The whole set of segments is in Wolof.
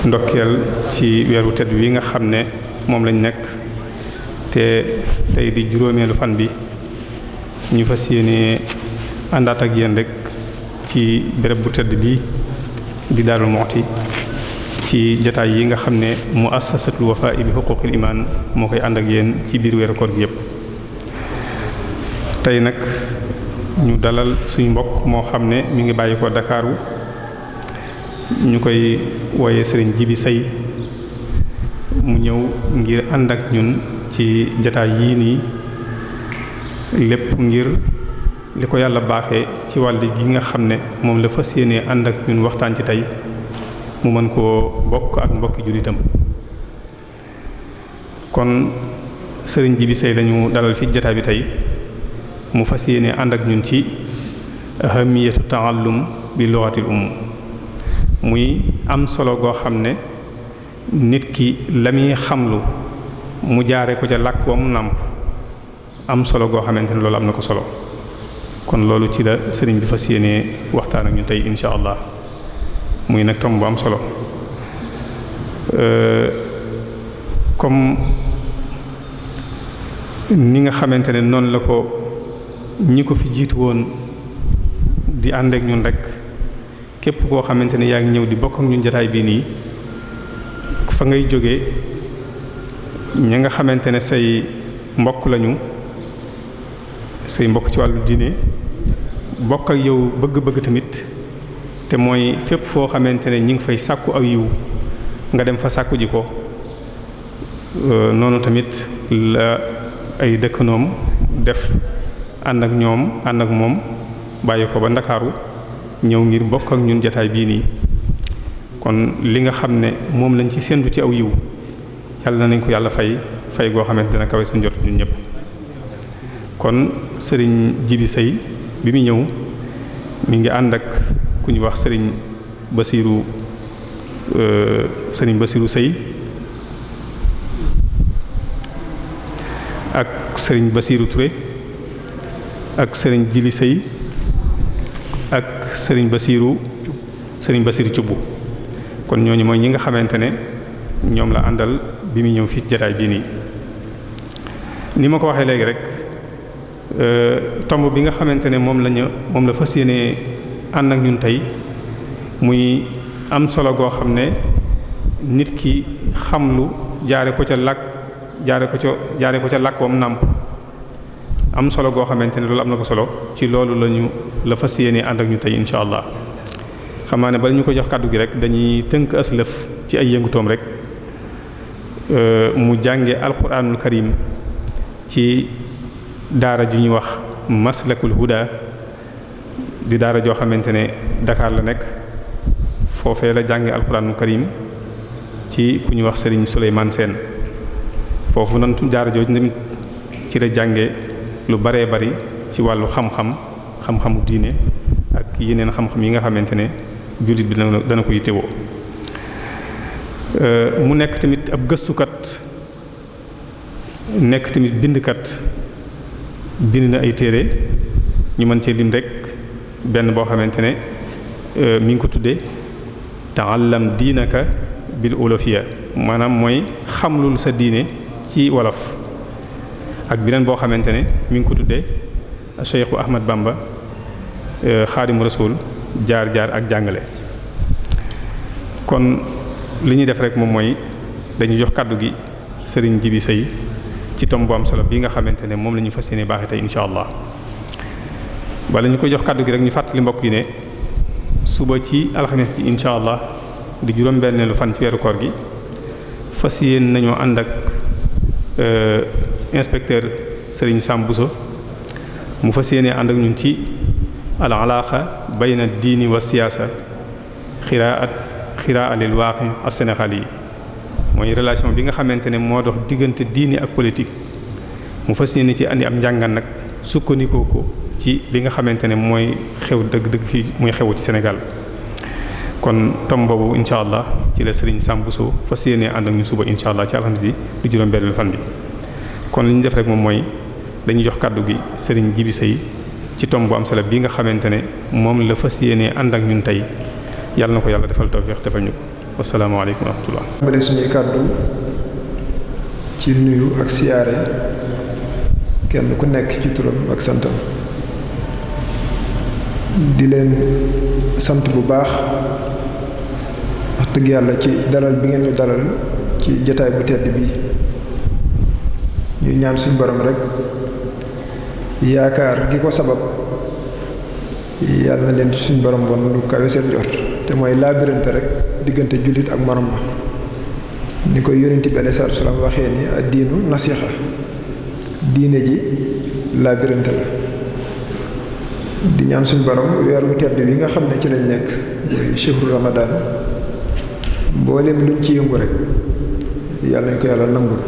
ndokkeel ci weeru tedd wi nga xam ne moom lañ nekk te tey di juróomeelu fan bi ñu fas yéene àndaat ak yéen rek ci béréb bu tedd bi di Darou Moukhty ci jataay yi nga xam ne muassasatul Wafa'i bi huquqil iman moo koy ànd ak yéen ci biir weeru koor gi yépp tey nag ñu dalal suñu mbokk moo xam ne mi ngi bàyyi ko Dakaaru ñu koy wooye Serigne Djibi Seye mu ñëw ngir ànd ak ñun ci jataay yii nii lépp ngir li ko yàlla baaxee ci wàll gi nga xam ne moom la fas yéenee ànd ak ñun waxtaan ci tey mu mën koo bokk ak mbokki jullitam kon Serigne Djibi Seye lañu dalal fi jataay bi tey mu fas yéenee ànd ak ñun ci ahamiyatu ta'allum bi lughatil muy am solo goo xam ne nit ki la muy xamlu mu jaare ko ca làkk wa mu nàmp am solo goo xamante ne loolu am na ko solo kon loolu ci la sëriñ bi fas yéenee waxtaan ak ñu tey insha allah muy nag tomb bu am solo comme ni nga xamante ne noonu la ko ñi ko fi jiitu woon di ànd ak ñun rek képp koo xamante ne yaa ngi ñëw di bokk ak ñun jotaay bii nii fa ngay jógee ña nga xamante ne say mbokk lañu say mbokk ci wàllu diine bokk ak yow bëgg-bëgg tamit te mooy fépp foo xamante ne ñi ngi fay sàkku aw yiw nga dem fa sàkku ji ko noonu tamit la ay dëkkanoom def ànd ak ñoom ànd ak moom bàyyi ko ba Ndakaaru ñëw ngir bokk ak ñun jataay bii nii kon li nga xam ne moom lañ ci séntu ci aw yiw yàlla nañ ko yàlla fay goo xamante dina kawe suñu jot ñun ñëpp kon sëriñ Djibi Seye bi mu ñëw mi ngi ànd ak ku ñu wax sëriñ Basiru Seye ak sëriñ Basiru Touré ak sëriñ Jili Seye ak sëriñ Basiru Cubb kon ñooñu mooy ñi nga xamante ne ñoom la àndal bi mu ñëw fii jataay bii nii ni ma ko waxee léegi rek tomb bi nga xamante ne moom la fas yéene ànd ak ñun tey muy am solo goo xam ne nit ki xamlu jaare ko ca làkk wam nàmp am solo goo xamante ne loolu am na ko solo ci loolu la fas yéene ànd ak ñu tey insha allah xam naa ne bala ñu ko jox kàddu gi rek dañuy tënk aslëf ci ay yëngutoom rek mu jànge alquranul karim ci daara ju ñuy wax maslakul huda di daara joo xamante ne Dakar la nekk foofee la jànge alquranul karim ci ku ñuy wax Serigne Souleymane Sène foofu nan daara jooju tamit ci la jànge lu baree bari ci wàllu xam-xamu diine ak yeneen xam-xam yi nga xamante ne jullit bi dana ko yittewoo mu nekk tamit ab gëstukat nekk tamit bindkat bind na ay téere ñu mën cee lim rek benn boo xamante ne mi ngi ko tuddee ta'allam diinaka bil ulufiya maanaam mooy xamlul sa diine ci wolof ak beneen boo xamante ne mi ngi ko tuddee Cheikhu Ahmad Bamba Xaadimu Rasuul jaar-jaar ak jàngale kon li ñuy def rek moom mooy dañuy jox kàddu gi Serigne Djibi Seye ci tomb bu am solo bi nga xamante ne moom la ñu fas yéene baaxee tey insha allah bala ñu koy jox kàddu gi rek ñu fàttali mbokk yi ne suba ci alxames ji insha allah di juróom-benneelu fan ci weeru koor gi fas yéene nañoo ànd ak inspecteur Serigne Sam Bousso mu fas yéene ànd ak ñun ci al alaaqa bayna diini wa siyaasa xiraa lil waaqi as-sénégal yi mooy relation bi nga xamante ne moo dox diggante diini ak politique mu fas yéene ci andi am njàngan nag sukkandikoo ko ci li nga xamante ne mooy xew dëgg-dëgg fii muy xewu ci Sénégal kon tom boobu incha allah ci la Serigne Sam Bousso fas yéene ànd ak ñu suba incha allah ci alxames ji du juróom-benn fan bi kon li ñu def rek moom mooy dañuy jox kàddu gi Serigne Djibi Seye ci tom bu am solo bi nga xamante ne moom la fas yéene ànd ak ñun tey yàlla na ko yàlla defal tawfiq defal ñu ko wasalaamaaleykum wa rahmatullah. male suñuy kàddu ci nuyu ak siyaare kenn ku nekk ci turam ak santam di leen sant bu baax wax dëgg yàlla ci dalal bi ngeen ñu dalal ci jotaay bu tedd bii ñu ñaan suñu borom rek yaakaar gi ko sabab yàlla na leen ci suñu borom bon lu kawe seen jort te mooy laabirante rek diggante jullit ak morom ma ni koy yonent bi alayhi salaatu wa salaam waxee ni ad diinu nasiixa diine ji laabirante la di ñaan suñu borom weer wu tedd wi nga xam ne ci lañ nekk muy shahru ramadan mboolem luñ ci yëngu rek yàlla nañ ko yàlla nangul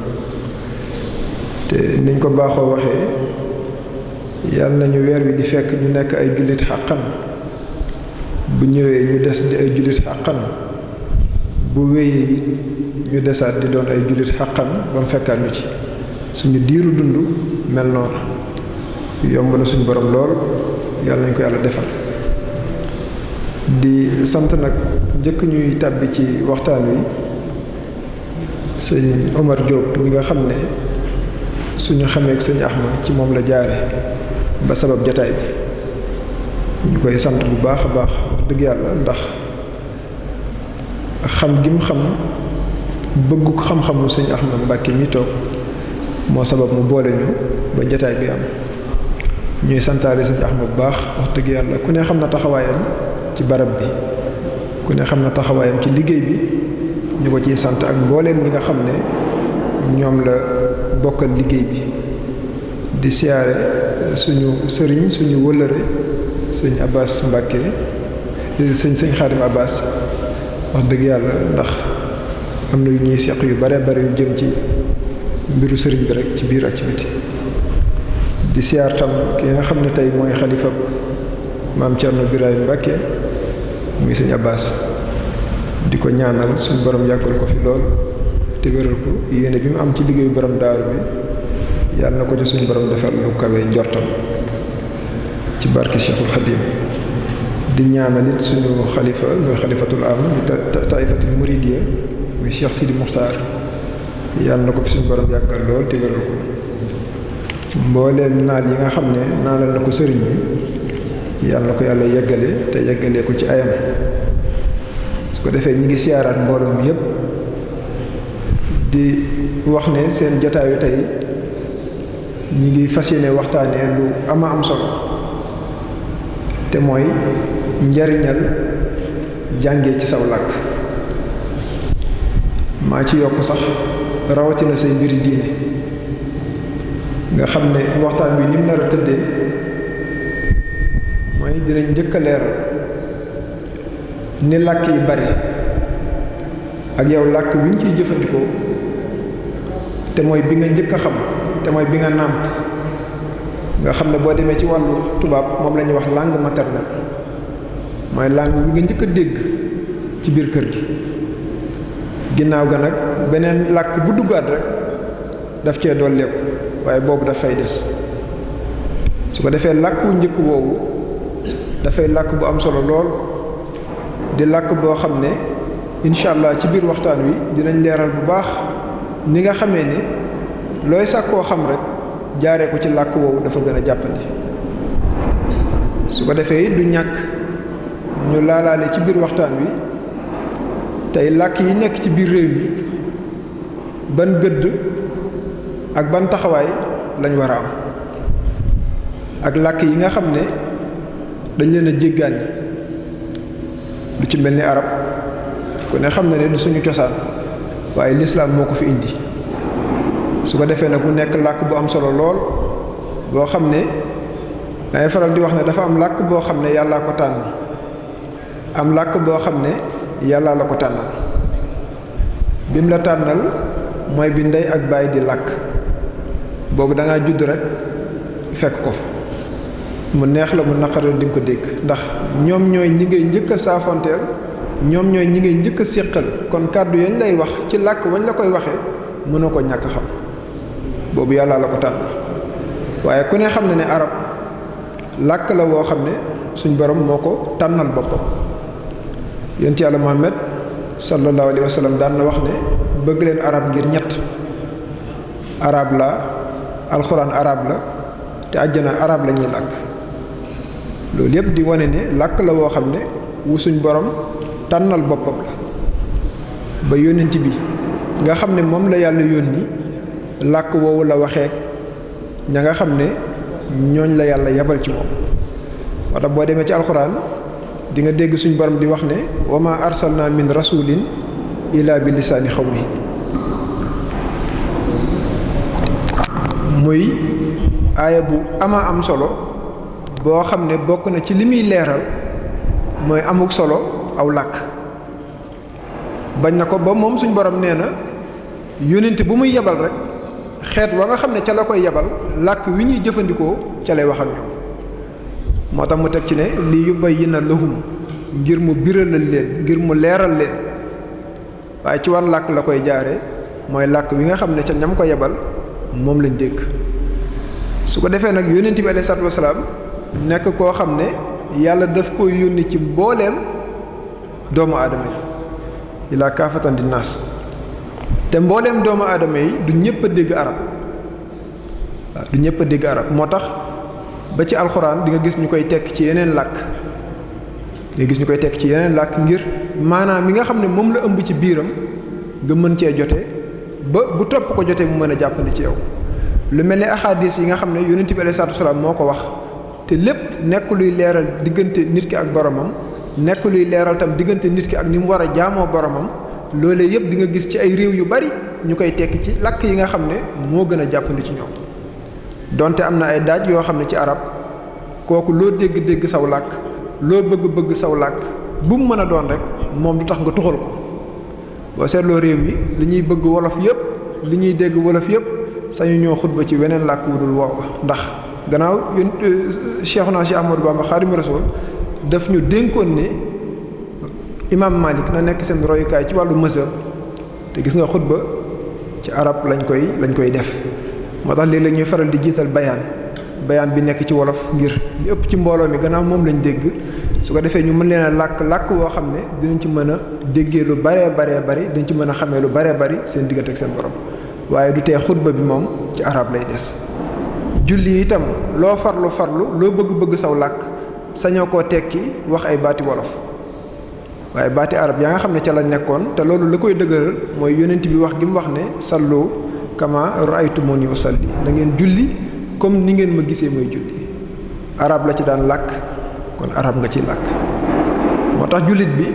te niñ ko baaxoo waxee yàlla nañu weer wi di fekk ñu nekk ay jullit xàqan bu ñëwee ñu des di ay jullit xàqan bu wéyee it ñu desaat di doon ay jullit xàqan ba mu fekkaat ñu ci suñu diiru dund mel noonu yomb na suñu borom lool yàlla nañ ko yàlla defal di sant nag njëkk ñuy tàbbi ci waxtaan wi sëñ Omar Diop mi nga xam ne suñu xamee ak sëñ Ahma ci moom la jaare ba sabab jataay bi ñu koy sant bu baax a baax wax dëgg yàlla ndax xam gi mu xam bëggu xam-xamu sëñ Ahma Mbàkke mi toog moo sabab mu boole ñu ba jataay bi am ñuy santaale sëñ Ahma bu baax wax dëgg yàlla ku ne xam na taxawaayam ci barab bi ku ne xam na taxawaayam ci liggéey bi ñu ko ciy sant ak mbooleem ñi nga xam ne ñoom la bokkal liggéey bi di siyaare suñu sëriñ suñu wëllëre sëñ Abbas Mbàkke sëñ Xaadim Abbas wax dëgg yàlla ndax am na yu ñuy seq yu bare bare yu jëm ci mbiru sëriñ bi rek ci biir ak ci biti di siyaar tam ki nga xam ne tey mooy xalifa maam Cerno Birahim Mbàkke muy sëñ Abbas di ko ñaanal suñu borom yàggal ko fi lool te wéral ko yéene bi mu am ci liggéeyu borom daaru bi yàlla na ko ci suñu borom defal lu kawe njortam ci barke Cheikhul Khadim di ñaanal it suñu xalifa muy xalifatul am taifatul muridiyya muy Cheikh Sidi Muxtaar yàlla na ko fi suñu borom yàggal lool te wéral ko mbooleem naal yi nga xam ne naalal na ko sëriñ bi yàlla na ko yàlla yeggale te yeggalee ko ci ayam su ko defee ñi ngi siyaaraat mbooloo mi yépp di wax ne seen jotaayu tey ñi ngi fas yéene waxtaanee lu ama am solo te mooy njariñal jàngee ci saw làkk maa ci yokk sax rawatina say mbiri diine nga xam ne waxtaan wi ni mu nar a tëddee mooy dinañ njëkk a leeral ni làkk yi bari ak yow làkk wi ñu ciy jëfandikoo te mooy bi nga njëkk a xam te mooy bi nga nàmp nga xam ne boo demee ci wàllu tubaab moom la ñuy wax langue maternelle mooy langue bi nga njëkk a dégg ci biir kër gi ginnaaw ga nag beneen làkk bu duggaat rek daf cee dolleeku waaye boobu daf fay des su ko defee làkk wu njëkk woowu dafay làkk bu am solo lool di làkk boo xam ne incha allah ci biir waxtaan wi dinañ leeral bu baax ni nga xamee ni looy sàkkoo xam rek jaaree ko ci làkk woowu dafa gën a jàppandi su ko defee du ñàkk ñu laalaale ci biir waxtaan wi tey làkk yi nekk ci biir réew mi ban gëdd ak ban taxawaay lañ war a am ak làkk yi nga xam ne dañ leen a jéggaani lu ci mel ni arab ku ne xam na ne du suñu cosaan waaye lislaam moo ko fi indi su ko defee nag mu nekk làkk bu am solo lool boo xam ne dangay faral di wax ne dafa am làkk boo xam ne yàllaa ko tànn am làkk boo xam ne yàllaa la ko tànnal bi mu la tànnal mooy bi ndey ak baay di làkk boobu da ngaa judd rek fekk ko fa mu neex la mu naqaral di nga ko dégg ndax ñoom ñooy ñi ngay njëkk a saafonteel ñoom ñooy ñi ngay njëkk a séqal kon kàddu yañ lay wax ci làkk wañ la koy waxee mënoo ko ñàkk xam boobu yàllaa la ko tànnal waaye ku ne xam ne ne arab làkk la woo xam ne suñ borom moo ko tànnal boppam yonent yàlla Muhammad sallallahu alayhi wa sallam daan na wax ne bëgg leen arab ngir ñett arab la alxuraan arab la te àjjana arab la ñuy làkk loolu yépp di wane ne làkk la woo xam ne wu suñ borom tànnal boppam la ba yónnent bi nga xam ne moom la yàlla yónni làkk woowu la waxeek ña nga xam ne ñooñ la yàlla yabal ci moom moo tax boo demee ci alxuraan di nga dégg suñ borom di wax ne wa ma arsalna min rasulin illa bi lisaani xawmihi muy aaya bu ama am solo boo xam ne bokk na ci li muy leeral mooy amuk solo aw làkk bañ na ko ba moom suñ borom nee na yónnent bu muy yebal rek xeet wa nga xam ne ca la koy yebal làkk wi ñuy jëfandikoo ca lay wax ak ñoom moo tax mu teg ci ne li yubayyina lahum ngir mu biralal leen ngir mu leeral leen waaye ci wan làkk la koy jaare mooy làkk wi nga xam ne ca ñam ko yebal moom lañ dégg su ko defee nag yónnent bi alayhi salaatu wasalaam nekk koo xam ne yàlla daf koy yónni ci mbooleem doomu aadama yi ilaa kaafatan di naas te mbooleem doomu aadama yi du ñëpp a dégg arab waaw du ñëpp a dégg arab moo tax ba ci alxuraan di nga gis ñu koy tekk ci yeneen làkk di nga gis ñu koy tekk ci yeneen làkk ngir maanaam mi nga xam ne moom la ëmb ci biiram nga mën cee jote ba bu topp ko jotee mu mën a jàppandi ci yow lu mel ne axaadis yi nga xam ne yonent bi alayhi salaatu wasalaam moo ko wax te lépp nekk luy leeral diggante nit ki ak boromam nekk luy leeral tam diggante nit ki ak ni mu war a jaamoo boromam loolee yëpp di nga gis ci ay réew yu bari ñu koy tekki ci làkk yi nga xam ne moo gën a jàppandi ci ñoom donte am na ay daaj yoo xam ne ci arab kooku loo dégg-dégg saw làkk loo bëgg-bëgg saw làkk bu mu mën a doon rek moom du tax nga tuxal ko boo seetloo réew mi li ñuy bëgg wolof yëpp li ñuy dégg wolof yëpp sañu ñoo xutba ci weneen làkk wu dul woowa ndax gannaaw yéen Cheikhuna Cheikh Ahmadou Bamba Xaadimu Rasuul daf ñu dénkoon ne imam Malik na nekk seen royukaay ci wàllu mazhab te gis nga xutba ci arab lañ koy def moo tax léeg-léeg ñuy faral di jiital bayaan bi nekk ci wolof ngir li ëpp ci mbooloo mi gannaaw moom lañ dégg su ko defee ñu mën leen a làkk woo xam ne dinañ ci mën a déggee lu baree bari dañ ci mën a xamee lu baree bari seen diggante ak seen borom waaye du tee xutba bi moom ci arab lay des julli itam loo farlu loo bëgg saw làkk sañoo koo tekki wax ay baati wolof waaye baati arab yaa nga xam ne ca la nekkoon te loolu la koy dëgëral mooy yonent bi wax gi mu wax ne sallu kama ra'aytumuni usalli da ngeen julli comme ni ngeen ma gisee mooy julli arab la ci daan làkk kon arab nga ciy làkk moo tax jullit bi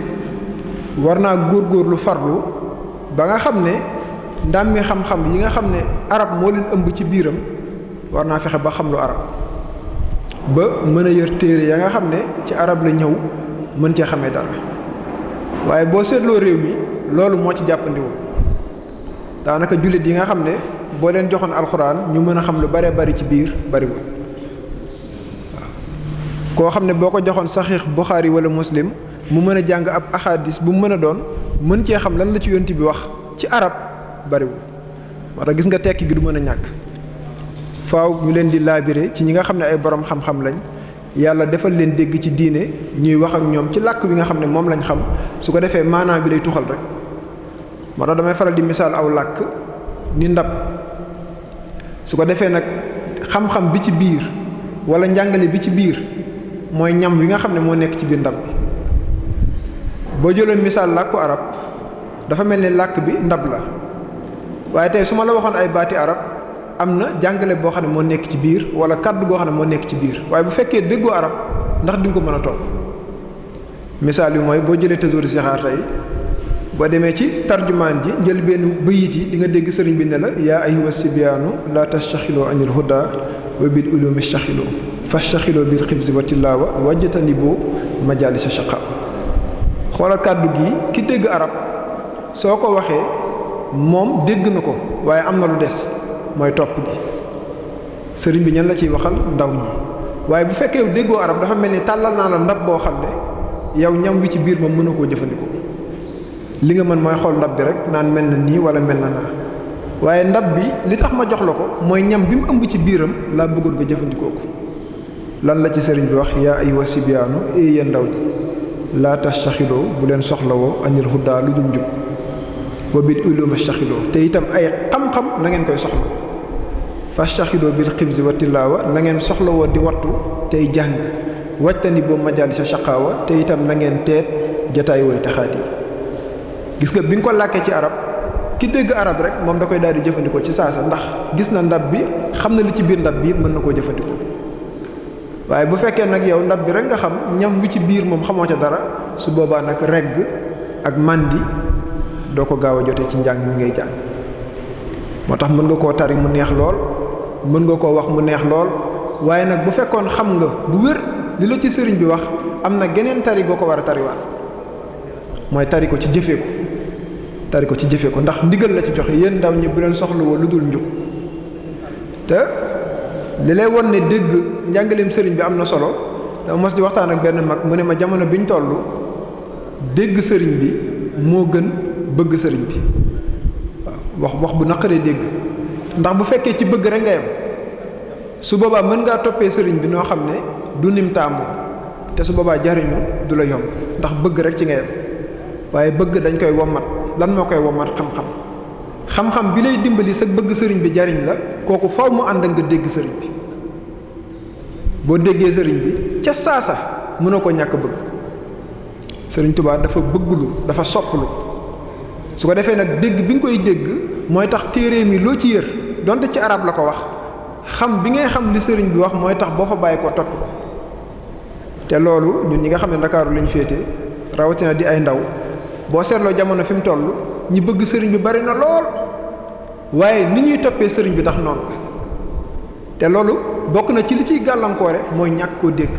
war naa góorgóorlu farlu ba nga xam ne ndàmmi xam-xam yi nga xam ne arab moo leen ëmb ci biiram war naa fexe ba xam lu arab ba mën a yër téere ya nga xam ne ci arab la ñëw mën cee xamee dara waaye boo seetloo réew mi loolu moo ci jàppandiwul daanaka jullit yi nga xam ne boo leen joxoon alxuraan ñu mën a xam lu bare bari ci biir bariwul waaw koo xam ne boo ko joxoon saxiix Buxaari wala Muslim mu mën a jàng ab axadis bu mu mën a doon mën cee xam lan la ci yonent bi wax ci arab bariwul moo tax gis nga tekki gi du mën a ñàkk faaw ñu leen di laabire ci ñi nga xam ne ay borom xam-xam lañ yàlla defal leen dégg ci diine ñuy wax ak ñoom ci làkk wi nga xam ne moom lañ xam su ko defee maanaam bi lay tuxal rek moo tax damay faral di misaal aw làkk ni ndab su ko defee nag xam-xam bi ci biir wala njàngale bi ci biir mooy ñam wi nga xam ne moo nekk ci biir ndab bi boo jëloon misaal làkku arab dafa mel ni làkk bi ndab la waaye tey su ma la waxoon ay baati arab am na jàngale boo xam ne moo nekk ci biir wala kàddu goo xam ne moo nekk ci biir waaye bu fekkee déggoo arab ndax di nga ko mën a topp misaal bi mooy boo jëlee tësoori sixaar tey boo demee ci tarjumaan ji njël benn bayit yi di nga dégg sëriñ bi ne la yaa ayyuha sibiyaanu la tastaxiloo anil huda wa bil ulumi staxiloo fastaxiloo bil xibsi wa tilaawa wajtaniboo majalisa shaqa. xoola kàddu gi ki dégg arab soo ko waxee moom dégg na ko waaye am na lu des mooy topp gi. sëriñ bi ñan la ciy waxal ndaw ñi waaye bu fekkee yow déggoo arab dafa mel ni tàllal naa la ndab boo xam ne yow ñam wi ci biir moom mën a koo jëfandikoo li nga mën mooy xool ndab bi rek naan mel na nii wala mel na naa waaye ndab bi li tax ma jox la ko mooy ñam bi mu ëmb ci biiram laa bëggoon nga jëfandikoo ko. lan la ci sëriñ bi wax yaa ayyuha sibyaanu yéen ndaw ñi laa tastaxiloo bu leen soxlawoo anil hudaa lu dul njub wa bil ulumi staxiloo te itam ay xam-xam na ngeen koy soxla fastaxiloo bil xibsi wa tilaawa na ngeen soxlawoo di wattu tey jàng wàccani boobu majaalisa shaqaawa te itam na ngeen teet jataay woy taxaat yi. gis nga bi nga ko làkkee ci arab ki dégg arab rek moom da koy daal di jëfandikoo ci saasa ndax gis na ndab bi xam na li ci biir ndab bi mën na koo jëfandikoo waaye bu fekkee nag yow ndab bi rek nga xam ñam wi ci biir moom xamoo ca dara su boobaa nag regg ak màndi doo ko gaaw a jotee ci njàng mi ngay jàng. moo tax mën nga koo tari mu neex lool mën nga koo wax mu neex lool waaye nag bu fekkoon xam nga bu wér li la ci sëriñ bi wax am na geneen tari goo ko war a tariwaat mooy tari ko ci jëfee ko ndax ndigal la ci joxe yéen ndaw ñi bu leen soxlawoo lu dul njub te li lay won ne dégg njàngaleem sëriñ bi am na solo dama mos di waxtaan ak benn mag mu ne ma jamono biñ toll dégg sëriñ bi moo gën bëgg sëriñ bi waaw wax bu naqaree dégg ndax bu fekkee ci bëgg rek nga yem su boobaa mën ngaa toppee sëriñ bi noo xam ne du nim taamu te su boobaa jariñu du la yomb ndax bëgg rek ci nga yem waaye bëgg dañ koy wommat lan moo koy wommat xam-xam bi lay dimbali sa bëgg sëriñ bi jariñ la kooku faw mu ànd nga dégg sëriñ bi boo déggee sëriñ bi ca saasa mënoo ko ñàkk bëgg. sëriñ Tuubaa dafa bëgglu dafa sopplu su ko defee nag dégg bi nga koy dégg mooy tax téere mi loo ci yër donte ci arab la ko wax xam bi ngay xam li sëriñ bi wax mooy tax boo fa bàyyi ko topp ko te loolu ñun ñi nga xam ne Ndakaaru lañ féete rawatina di ay ndaw boo seetloo jamono fi mu toll ñi bëgg sëriñ bi bari na lool waaye ni ñuy toppee sëriñ bi ndax noonu la te loolu bokk na ci li ciy gàllankoore mooy ñàkk koo dégg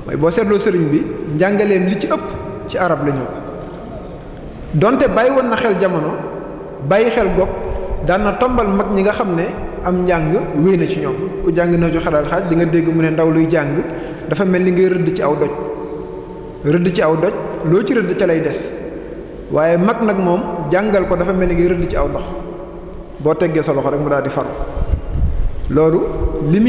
mooy boo seetloo sëriñ bi njàngaleem li ci ëpp ci arab la ñëw donte bàyyi woon na xel jamono bàyyi xel gopp daan na tombal mag ñi nga xam ne am njàng wéy na ci ñoom ku jàng na ju xalaat xaaj di nga dégg mu ne ndaw luy jàng dafa mel ni ngay rëdd ci aw doj loo ci rëdd ca lay des waaye mag nag moom jàngal ko dafa mel ni ngay rëdd ci aw ndox boo teggee sa loxo rek mu daal di faru loolu li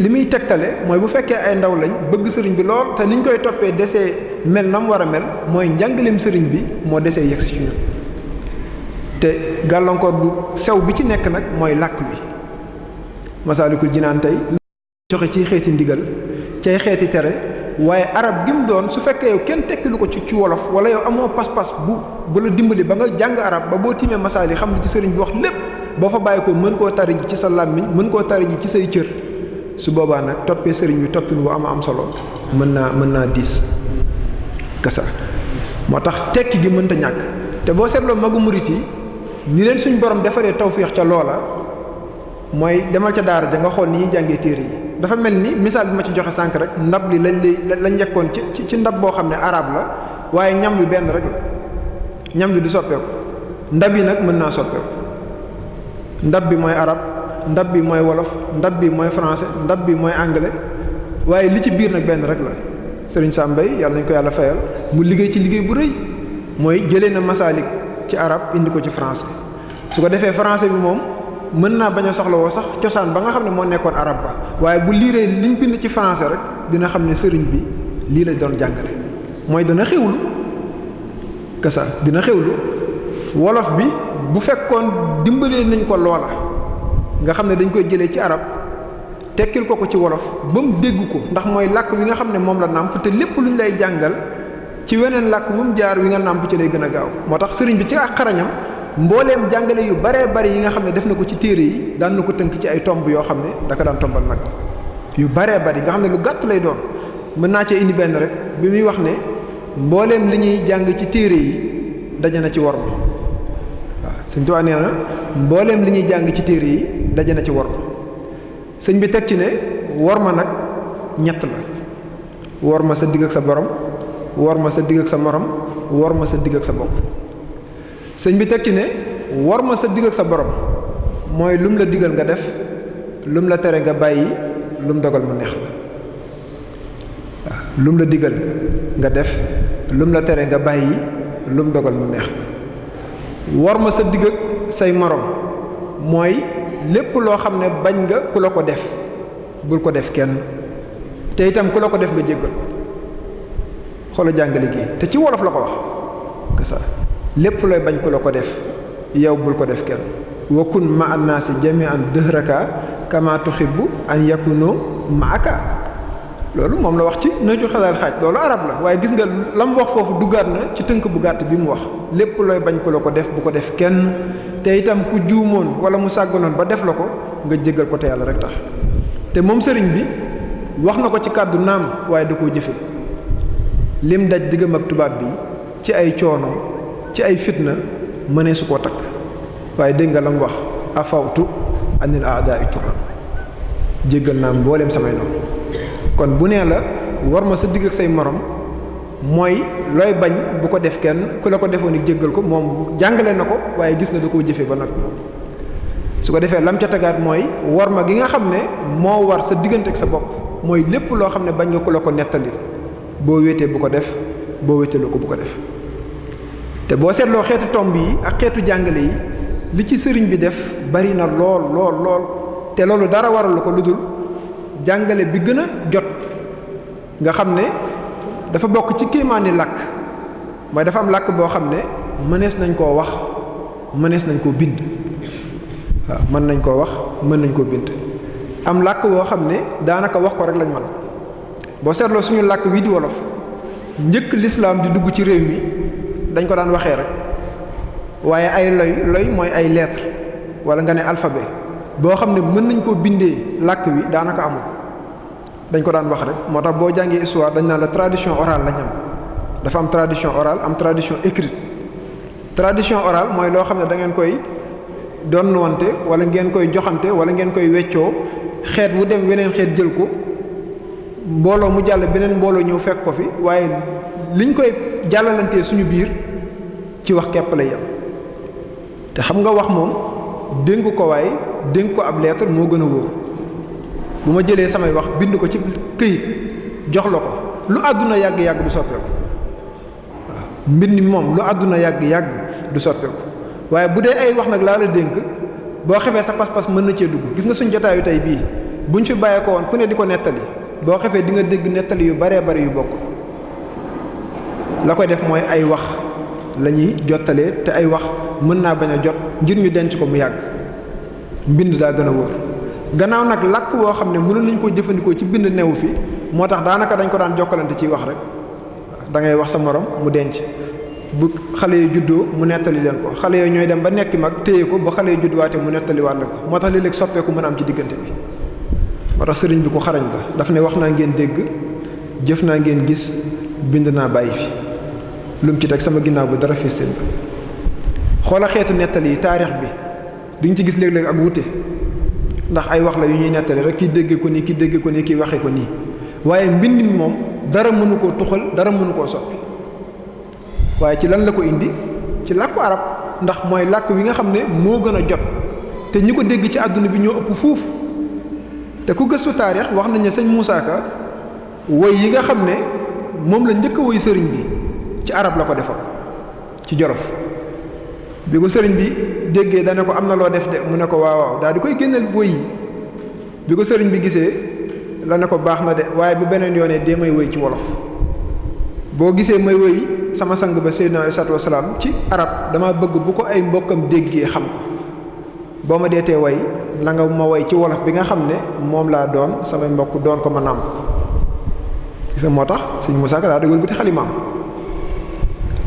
muy tegtale mooy bu fekkee ay ndaw lañ bëgg sëriñ bi lool te niñ koy toppee desee mel na mu war a mel mooy njàngaleem sëriñ bi moo desee yegg si ci ñun te gàllankoor bu sew bi ci nekk nag mooy làkk bi Masaalikul Jinaan tey joxe ci xeeti ndigal cay xeeti tere waaye arab gi mu doon su fekkee yow kenn tekkilu ko ci wolof wala yow amoo pas-pas bu la dimbali ba nga jàng arab ba boo tiimee masaali xam li ci sëriñ bi wax lépp boo fa bàyyi ko mën koo tari ji ci sa làmmiñ mën koo tari ji ci say cër su boobaa nag toppee sëriñ bi toppin wu am solo mën naa diis kasa moo tax tekki gi mënta ñàkk te boo seetloo magu murit yi ni leen suñ borom defaree tawféex ca loola mooy demal ca daara ja nga xool ni ñuy jàngee téere yi dafa mel ni misaal bi ma ci joxe sànq rek ndab li lañ yekkoon ci ndab boo xam ne arab la waaye ñam wi benn rek la ñam wi du soppeeku ndab yi nag mën naa soppeeku ndab bi mooy arab ndab bi mooy wolof ndab bi mooy français ndab bi mooy anglais waaye li ci biir nag benn rek la Serigne Sam Mbaye yàlla nañ ko yàlla fayal mu liggéey ci liggéey bu rëy mooy jëlee na masaalik ci arab indi ko ci français su ko defee français bi moom mën naa bañ a soxlawoo sax cosaan ba nga xam ne moo nekkoon arab ba waaye bu liiree liñ bind ci français rek dina xam ne sëriñ bi lii la doon jàngale mooy dana xewlu kasa dina xewlu wolof bi bu fekkoon dimbalee nañ ko loola nga xam ne dañ koy jëlee ci arab tekkil ko ci wolof ba mu dégg ko ndax mooy làkk wi nga xam ne moom la nàmp te lépp luñ lay jàngal ci weneen làkk wu mu jaar wi nga nàmp ci lay gën a gaaw moo tax sëriñ bi ci ak xarañam mbooleem jàngale yu baree bari yi nga xam ne def na ko ci téere yi daan na ko tënk ci ay tomb yoo xam ne daka daan tombal mag yu baree bari nga xam ne lu gàtt lay doon mën naa cee indi benn rek bi muy wax ne mbooleem li ñuy jàng ci téere yi daje na ci worma waaw sëñ Tuubaa nee na mbooleem li ñuy jàng ci téere yi daje na ci worma sëñ bi teg ci ne worma nag ñett la worma sa digg ak sa borom worma sa digg ak sa morom worma sa digg ak sa bopp sëñ bi teg ci ne worma sa digg ak sa borom mooy lum la digal nga def lum la tere nga bàyyi lum dogal mu neex la waaw lum la digal nga def lum la tere nga bàyyi lum dogal mu neex la worma sa digg ak say morom mooy lépp loo xam ne bañ nga ku la ko def bul ko def kenn te itam ku la ko def nga jéggal ko xoola jàngale gi te ci wolof la ko wax que ça lépp looy bañ ku la ko def yow bul ko def kenn wa kun ma annaasi jami'an dëhraka kama tuhibbu an yakunu ma'aka loolu moom la wax ci naju xalaal xaaj loolu arab la waaye gis nga la mu wax foofu duggaat na ci tënk bu gàtt bi mu wax lépp looy bañ ku la ko def bu ko def kenn te itam ku juumoon wala mu sàgganoon ba def la ko nga jéggal ko te yàlla rek tax te moom sëriñ bi wax na ko ci kàddu naam waaye da koo jëfe lim daj diggam ak tubaab bi ci ay coono ci ay fitna mënee su koo takk waaye dégg nga la mu wax afawtu anil a'da'i turan jéggal naa mbooleem samay noonu kon bu nee la war ma sa digg ak say morom mooy looy bañ bu ko def kenn ku la ko defoon ni jéggal ko moom jàngale na ko waaye gis nga da koo jëfee ba nag su ko defee lam ca tegaat mooy war ma gi nga xam ne moo war sa diggante ak sa bopp mooy lépp loo xam ne bañ nga ku la ko nettali boo wéetee bu ko def boo wéeteelu ko bu ko def te boo seetloo xeetu tomb yi ak xeetu jàngale yi li ci sëriñ bi def bari na lool lool lool te loolu dara waralu ko lu dul jàngale bi gën a jot nga xam ne dafa bokk ci kéemaani làkk mooy dafa am làkk boo xam ne mënees nañ koo wax mënees nañ koo bind waaw mën nañ koo wax mën nañ koo bind am làkk boo xam ne daanaka wax ko rek lañ mën boo seetloo suñu làkk wii di wolof njëkk lislaam di dugg ci réew mi dañ ko daan waxee rek waaye ay loy mooy ay lettre wala nga ne alphabet boo xam ne mën nañ koo bindee làkk wi daanaka amul dañ ko daan wax rek moo tax boo jàngee histoire dañ naan la tradition orale lañ am dafa am tradition orale am tradition écrite tradition orale mooy loo xam ne da ngeen koy donnuwante wala ngeen koy joxante wala ngeen koy weccoo xeet wu dem weneen xeet jël ko mbooloo mu jàll beneen mbooloo ñëw fekk ko fi waaye liñ koy jàllalantee suñu biir ci wax képp lay am te xam nga wax moom dénk ko waaye dénk ko ab lettre moo gën a wóor bu ma jëlee samay wax bind ko ci këyit jox la ko lu àdduna yàgg-yàgg du soppeeku waaw mbind mi moom lu àdduna yàgg-yàgg du soppeeku waaye bu dee ay wax nag laa la dénk boo xefee sa pas-pas mën na cee dugg gis nga suñ jotaayu tey bii buñ fi bàyyee ko woon ku ne di ko nettali boo xefee di nga dégg nettali yu baree bari yu bokk la koy def mooy ay wax la ñuy jottalee te ay wax mën naa bañ a jot ngir ñu denc ko mu yàgg mbind daa gën a wóor gannaaw nag làkk woo xam ne mënoon nañu koo jëfandikoo ci bind newu fi moo tax daanaka dañ ko daan jokkalante ciy wax rek da ngay wax sa morom mu denc bu xale yu juddoo mu nettali leen ko xale yooyu ñooy dem ba nekki mag téye ko ba xale yu judduwaate mu nettaliwaat leen ko moo tax léeg-léeg soppeeku mën a am ci diggante bi moo tax sëriñ bi ku xarañ la daf ne wax naa ngeen dégg jëf naa ngeen gis bind naa bàyyi fi lu mu ci teg sama ginnaaw bi dara fees seen xoola xeetu nettali yi taarix bi duñ ci gis léeg-léeg ak wute ndax ay wax la yu ñuy nettali rek kii déggee ko nii kii déggee ko nii kii waxee ko nii waaye mbind mi moom dara mënu koo tuxal dara mënu koo soppi waaye ci lan la ko indi ci làkku arab ndax mooy làkk wi nga xam ne moo gën a jot te ñi ko dégg ci àdduna bi ñoo ëpp fuuf te ku gëstu taarix wax nañ ne sëñ Moussa Ka woy yi nga xam ne moom la njëkk a woy sëriñ bi ci arab la ko defoon ci jolof bi ko sëriñ bi déggee dane ko am na loo def de mu ne ko waaw waaw daal di koy génneel woy yi bi ko sëriñ bi gisee la ne ko baax na de waaye bu beneen yoonee dee may woy ci wolof boo gisee may woy sama sang ba Seydina Alayhi salaatu wasalaam ci arab dama bëgg bu ko ay mbokkam déggee xam ko boo ma deetee way la nga ma way ci wolof bi nga xam ne moom laa doon samay mbokk doon ko ma nàmp gis nga moo tax sëñ Moussa Ka daa dëggal bu ti xalimaam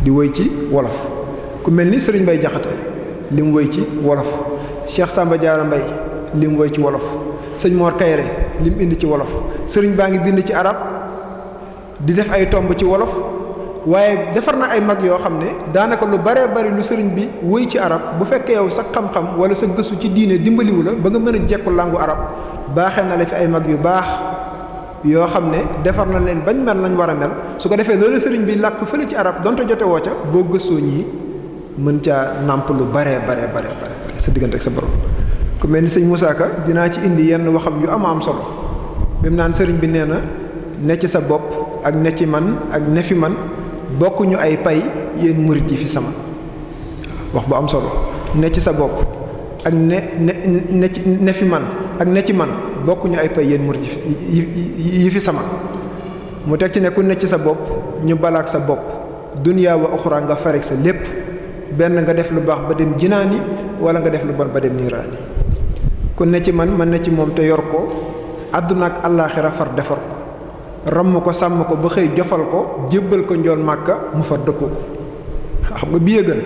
di woy ci wolof ku mel ni Serigne Bay Jaxate li mu woy ci wolof Cheikh Samba Diarra Mbay li mu woy ci wolof sëñ Mor Kayre li mu indi ci wolof sëriñ baa ngi bind ci arab di def ay tomb ci wolof waaye defar na ay mag yoo xam ne daanaka lu baree bari lu sëriñ bi wëy ci arab bu fekkee yow sa xam-xam wala sa gëstu ci diine dimbaliwu la ba nga mën a jekku langu arab baaxee na la fi ay mag yu baax yoo xam ne defar na leen bañ mel nañ war a mel su ko defee loolu sëriñ bi làkk fële ci arab donte jote woo ca boo gëstoo ñii mën caa nàmp lu bare sa diggante ak sa borom. ku mel ni sëñ Moussa Ka dinaa ci indi yenn waxam yu am solo bi mu naan sëriñ bi nee na ne ci sa bopp ak ne ci man ak ne fi man bokkuñu ay pay yéen murit yi fi sama wax bu am solo ne ci sa bopp ak ne fi man ak ne ci man bokkuñu ay pay yéen murit yi fi sama mu teg ci ne ku ne ci sa bopp ñu balaak sa bopp duniyaa wa uxra nga farek sa lépp benn nga def lu baax ba dem jinaani wala nga def lu bon ba dem niiraani ku ne ci man ne ci moom te yor ko àdduna ak àllaaxira far defar ko ramm ko sàmm ko ba xëy jofal ko jébbal ko njool màkka mu far dëkkoo ko xam nga bi yëgal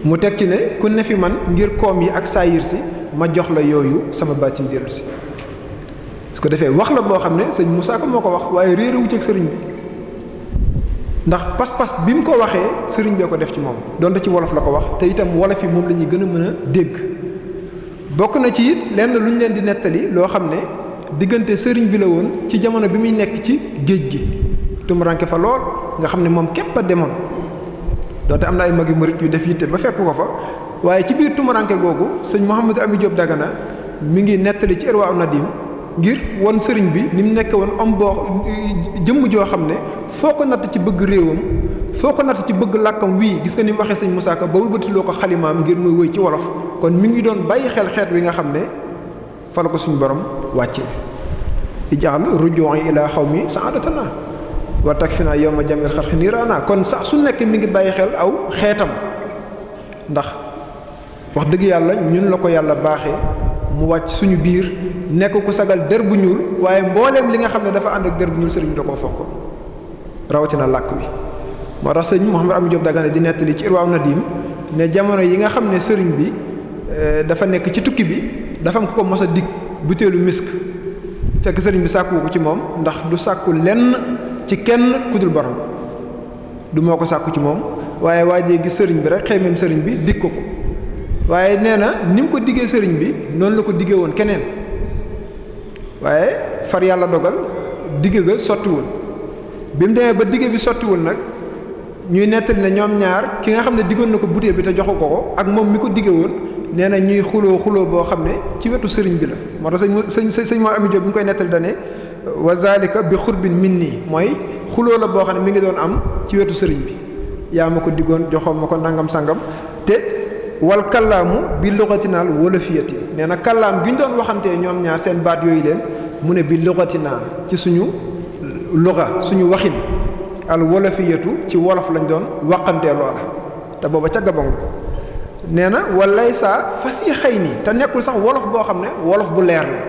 mu teg ci ne ku ne fi man ngir koom yi ak saayir si ma jox la yooyu sama baatin dellu si su ko defee wax la boo xam ne sëñ Moussa Ka moo ko wax waaye réerewu ci ak sëriñ bi ndax pas-pas bi mu ko waxee sëriñ bee ko def ci moom donte ci wolof la ko wax te itam wolof yi moom la ñuy gën a mën a dégg bokk na ci it lenn lu ñu leen di nettali loo xam ne diggante sëriñ bi la woon ci jamono bi muy nekk ci géej gi tumuranke fa lool nga xam ne moom képp a demoon donte am na ay magi murit yu def yitte ba fekk ko fa waaye ci biir tumuranke googu sëñ Mouhamadou Ami Diop Dagana mi ngi nettali ci Irwa Nadim ngir won sëriñ bi ni mu nekk woon am boo jëmm joo xam ne foo ko natt ci bëgg réewam foo ko natt ci bëgg làkkam wii gis nga ni mu waxee sëñ Moussa Ka ba wëlbatiloo ko xalimaam ngir muy wëy ci wolof kon mi ngi doon bàyyi xel xeet wi nga xam ne fa la ko suñu borom wàcce ijaal ruju'i ila xawmi sa'adatana wa takfina yawma jamil xarxi niiraana kon sax su nekk mi ngi bàyyi xel aw xeetam ndax wax dëgg yàlla ñun la ko yàlla baaxee mu wàcc suñu biir nekk ku sagal der bu ñuul waaye mbooleem li nga xam ne dafa ànd ak der bu ñuul sëriñ bi da koo fonk rawatina làkk wi moo tax sëñ Mouhamadou Ami Diop Dagana di nettali ci Irwa Nadim ne jamono yi nga xam ne sëriñ bi dafa nekk ci tukki bi dafa am ko mos a dig butéelu misk fekk sëriñ bi sàkkuwu ko ci moom ndax du sàkku lenn ci kenn ku dul borom du moo ko sàkku ci moom waaye waajee gis sëriñ bi rek xëy sëriñ bi dig ko waaye nee na ni mu ko diggee sëriñ bi noonu la ko diggee woon keneen waaye far yàlla dogal digge ga sottiwul bi mu demee ba digge bi sottiwul nag ñuy nettali ne ñoom ñaar ki nga xam ne diggoon na ko butéel bi te joxu ko ak moom mi ko digge woon nee na ñuy xuloo boo xam ne ci wetu sëriñ bi la moo tax sëñ moo Ami Diop bi ñu koy nettali dane wa zalika bi xurbin minni mooy xuloo la boo xam ne mi ngi doon am ci wetu sëriñ bi yaa ma ko diggoon joxoon ma ko nangam sangam te wal kallaamu bi luxatinaal wolofiyati nee na kallaam gi ñu doon waxantee ñoom ñaar seen baat yooyu leen mu ne bi luxatinaa ci suñu luxa suñu waxin al wolofiyatu ci wolof lañ doon waxantee loola te booba ca Gabon la nee na walay saa fas yi xëy nii te nekkul sax wolof boo xam ne wolof bu leer la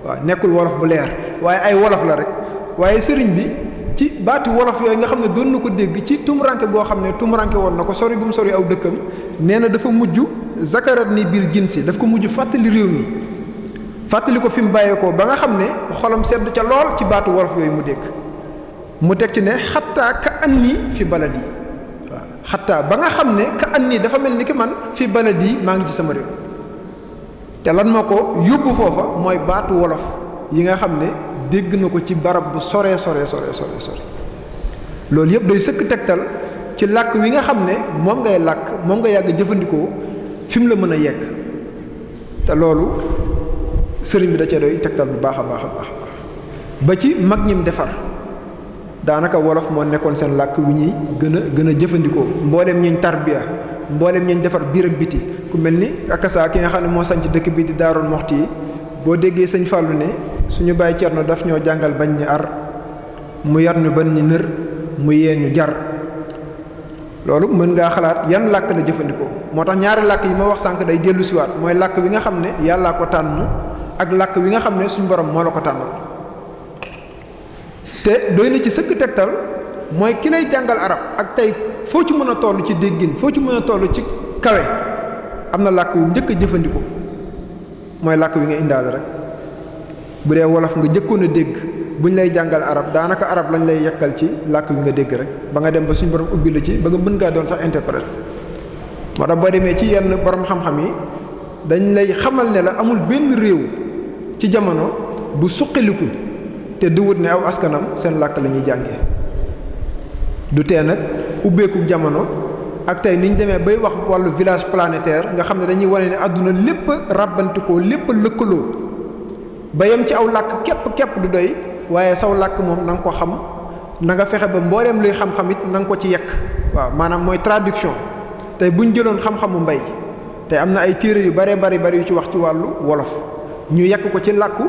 waaw nekkul wolof bu leer waaye ay wolof la rek waaye sëriñ bi ci baati wolof yooyu nga xam ne doon na ko dégg ci tumuranke goo xam ne tumuranke woon na ko sori bu mu sori aw dëkkam nee na dafa mujj zakarat ni bil jinsi daf ko mujj fàttali réew mi fàttali ko fi mu bàyyeekoo ba nga xam ne xolam sedd ca lool ci baatu wolof yooyu mu dégg mu teg ci ne xattaa ka anni fi baladi waaw xattaa ba nga xam ne ka anni dafa mel ni ki man fi baladi maa ngi ci sama réew te lan moo ko yóbbu foofa mooy baatu wolof yi nga xam ne dégg na ko ci barab bu sore loolu yëpp day sëkk tegtal ci làkk wi nga xam ne moom ngay làkk moom nga yàgg jëfandikoo fi mu la mën a yegg te loolu sëriñ bi da cee doy tegtal bu baax a baax ba ci mag ñim defar daanaka wolof moo nekkoon seen làkk wi ñuy gën a jëfandikoo mbooleem ñiñ tarbiya mbooleem ñiñ defar biir ak biti ku mel ni akasa ki nga xam ne moo sanc dëkk bi di Daarul Moxti yi boo déggee sëñ Fallou ne suñu bàyyi Cerno daf ñoo jàngal bañ ni ar mu yar ñu ban ni nër mu yee ñu jar loolu mën ngaa xalaat yan làkk la jëfandikoo moo tax ñaari làkk yi ma wax sànq day dellu siwaat mooy làkk wi nga xam ne yàllaa ko tànn ak làkk wi nga xam ne suñu borom moo la ko tànnal te doy na ci sëkk tegtal mooy ki lay jàngal arab ak tey foo ci mën a toll ci déggin foo ci mën a toll ci kawe am na làkk wu njëkk a jëfandikoo mooy làkk wi nga indaale rek bu dee wolof nga jëkkoon a dégg buñ lay jàngal arab daanaka arab lañ lay yekkal ci làkk wi nga dégg rek ba nga dem ba suñu borom ubbi la ci ba nga mën ngaa doon sax interprète. moo tax boo demee ci yenn borom xam-xam yi dañ lay xamal ne la amul benn réew ci jamono bu suqaliku te du wut ne aw askanam seen làkk la ñuy jàngee. du tee nag ubbeeku jamono ak tey ni ñu demee bay wax wàllu village planétaire nga xam ne dañuy wane ne àdduna lépp ràbbantikoo lépp lëkkaloo ba yem ci aw làkk képp du doy waaye saw làkk moom na nga ko xam na nga fexe ba mbooleem luy xam-xam it na nga ko ci yekk. waaw maanaam mooy traduction tey bu ñu jëloon xam-xamu mbay tey am na ay téere yu bari yu ci wax ci wàllu wolof ñu yekk ko ci làkku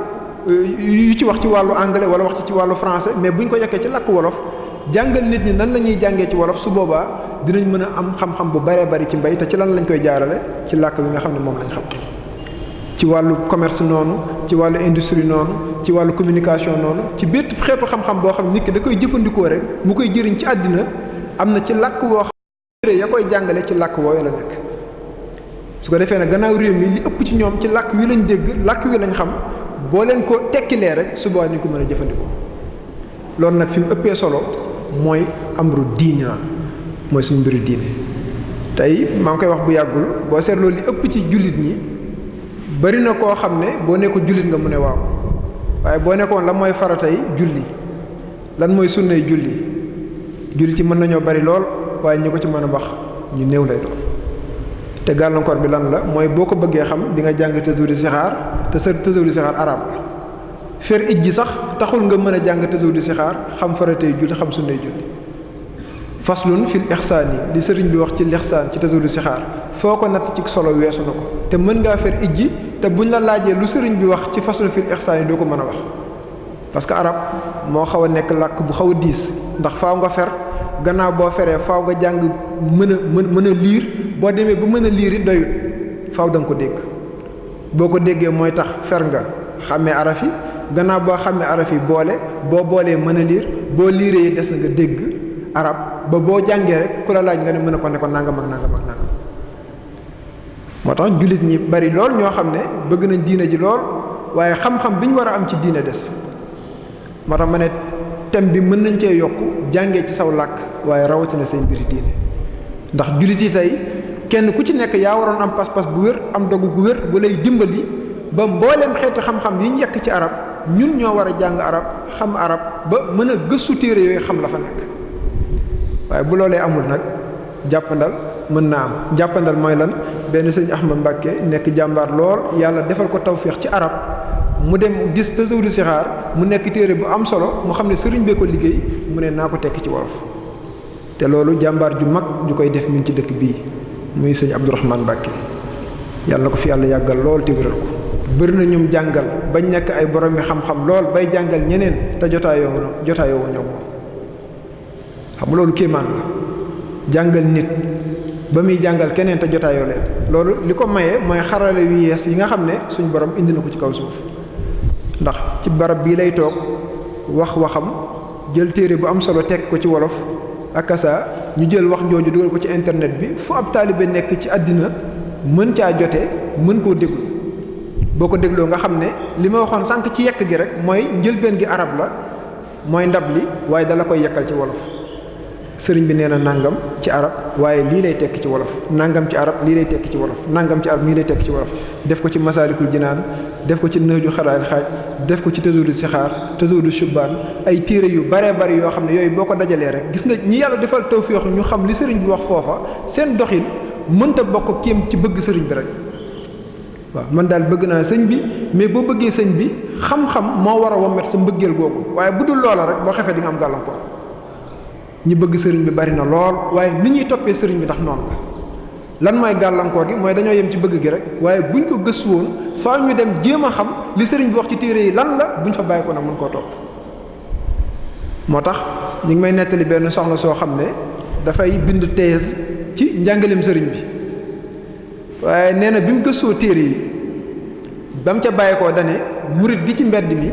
yu ci wax ci wàllu anglais wala wax ci wàllu français mais bu ñu ko yekkee ci làkku wolof jàngal nit ñi nan la ñuy jàngee ci wolof su boobaa dinañ mën a am xam-xam bu bari ci mbay te ci lan lañ koy jaarale ci làkk bi nga xam ne moom lañ xam. ci wàllu commerce noonu ci wàllu industrie noonu ci wàllu communication noonu ci bépp xeetu xam-xam boo xam nit ki da koy jëfandikoo rek mu koy jëriñ ci àddina am na ci làkk woo xam ya koy jàngale ci làkk wooyu la nekk. su ko defee nag gannaaw réew mi li ëpp ci ñoom ci làkk wi lañ dégg làkk wi lañ xam boo leen ko tekkilee rek su boobaa ni ko mën a jëfandikoo loolu nag fi mu ëppee solo mooy amru diine mooy suñu mbiru diine. tey maa ngi koy wax bu yàggul boo seetloo li ëpp ci jullit ñi bari na koo xam ne boo nekko jullit nga mu ne waaw waaye boo nekkoon lan mooy faratay julli lan mooy sunnay julli ci mën nañoo bari lool waaye ñi ko ci mën a wax ñu néew lay doon. te gàllankoor bi lan la mooy boo ko bëggee xam di nga jàng tasawudu sixaar te sa tasawudu sixaar arab la fer ij ji sax taxul nga mën a jàng tasawudu sixaar xam faratay julli xam sunnay julli. faslun fil ixsaani li sëriñ bi wax ci lixsaan ci tasawudu sixaar foo ko natt ci solo weesu na ko te mën ngaa fer ij ji te buñ la laajee lu sëriñ bi wax ci faslun fil ixsaani doo ko mën a wax parce que arab moo xaw a nekk làkk bu xaw a diis ndax faaw nga fer gannaaw boo feree faaw nga jàng mën a liir boo demee ba mën a liir it doyut faaw da nga ko dégg boo ko déggee mooy tax fer nga xàmmee araf yi gannaaw boo xàmmee araf yi boo boolee mën a liir boo liiree yi des na nga dégg arab ba boo jàngee rek ku la laaj nga ne mën a ko ne ko nangam ak nangam ak nangam. moo tax jullit ñi bari lool ñoo xam ne bëgg nañ diine ji lool waaye xam-xam bi ñu war a am ci diine des moo tax ma ne thème bi mën nañ cee yokk jàngee ci saw làkk waaye rawatina seen mbiri diine ndax jullit yi tey kenn ku ci nekk yaa waroon am pas-pas bu wér am dogu gu wér bu lay dimbali ba mbooleem xeeti xam-xam yi ñu yekk ci arab ñun ñoo war a jàng arab xam arab ba mën a gëstu téere yooyu xam la fa nekk waaye bu loolee amul nag jàppandal mën naa am jàppandal mooy lan benn sëñ Ahmad Mbàkke nekk jàmbaar lool yàlla defal ko tawféex ci arab mu dem gis tasawudu sixaar mu nekk téere bu am solo mu xam ne sëriñ bee ko liggéey mu ne naa ko tekki ci wolof te loolu jàmbaar ju mag ju koy def mi ngi ci dëkk bii muy sëñ Abdourahmane Mbàkke yàlla na ko fi yàlla yàggal lool te wéral ko bëri na ñum jàngal bañ nekk ay borom yi xam-xam lool bay jàngal ñeneen te jotaayoo ñoom xam nga loolu kéemaan la jàngal nit ba muy jàngal keneen te jotaayoo leen loolu li ko maye mooy xarale yu yees yi nga xam ne suñ borom indi na ko ci kaw suuf ndax ci barab bii lay toog waxam jël téere bu am solo teg ko ci wolof akasa ñu jël wax jooju dugal ko ci internet bi fu ab taalibe nekk ci àddina mën caa jote mën koo déglu boo ko dégloo nga xam ne li ma waxoon sànq ci yekk gi rek mooy njëlbeen gi arab la mooy ndab li waaye dala koy yekkal ci wolof sëriñ bi nee na nangam ci arab waaye lii lay tekki ci wolof nangam ci arab lii lay tekki ci wolof nangam ci arab lii lay tekki ci wolof def ko ci masaalikul jinaan def ko ci nëju xalaal xaaj def ko ci tasawudu sixaar tasawudu shubbaan ay téere yu baree bari yoo xam ne yooyu boo ko dajalee rek gis nga ñi yàlla defal tawfiix ñu xam li sëriñ bi wax foofa seen doxin mënta bokk kéem ci bëgg sëriñ bi rek waaw man daal bëgg naa sëñ bi mais boo bëggee sëñ bi xam-xam moo war a wommet sa mbëggeel googu waaye bu dul loola rek boo xefee di nga am gàllankoor ñi bëgg sëriñ bi bari na lool waaye ni ñuy toppee sëriñ bi ndax noonu la lan mooy gàllankoor gi mooy dañoo yem ci bëgg gi rek waaye buñ ko gëstu woon faa ñu dem jéem a xam li sëriñ bi wax ci téere yi lan la buñ fa bàyyi ko nag mën koo topp moo tax ñu ngi may nettali benn soxna soo xam ne dafay bind thèse ci njàngaleem sëriñ bi waaye nee na bi mu gëstoo téere yi ba mu ca bàyyi koo dane murit gi ci mbedd mi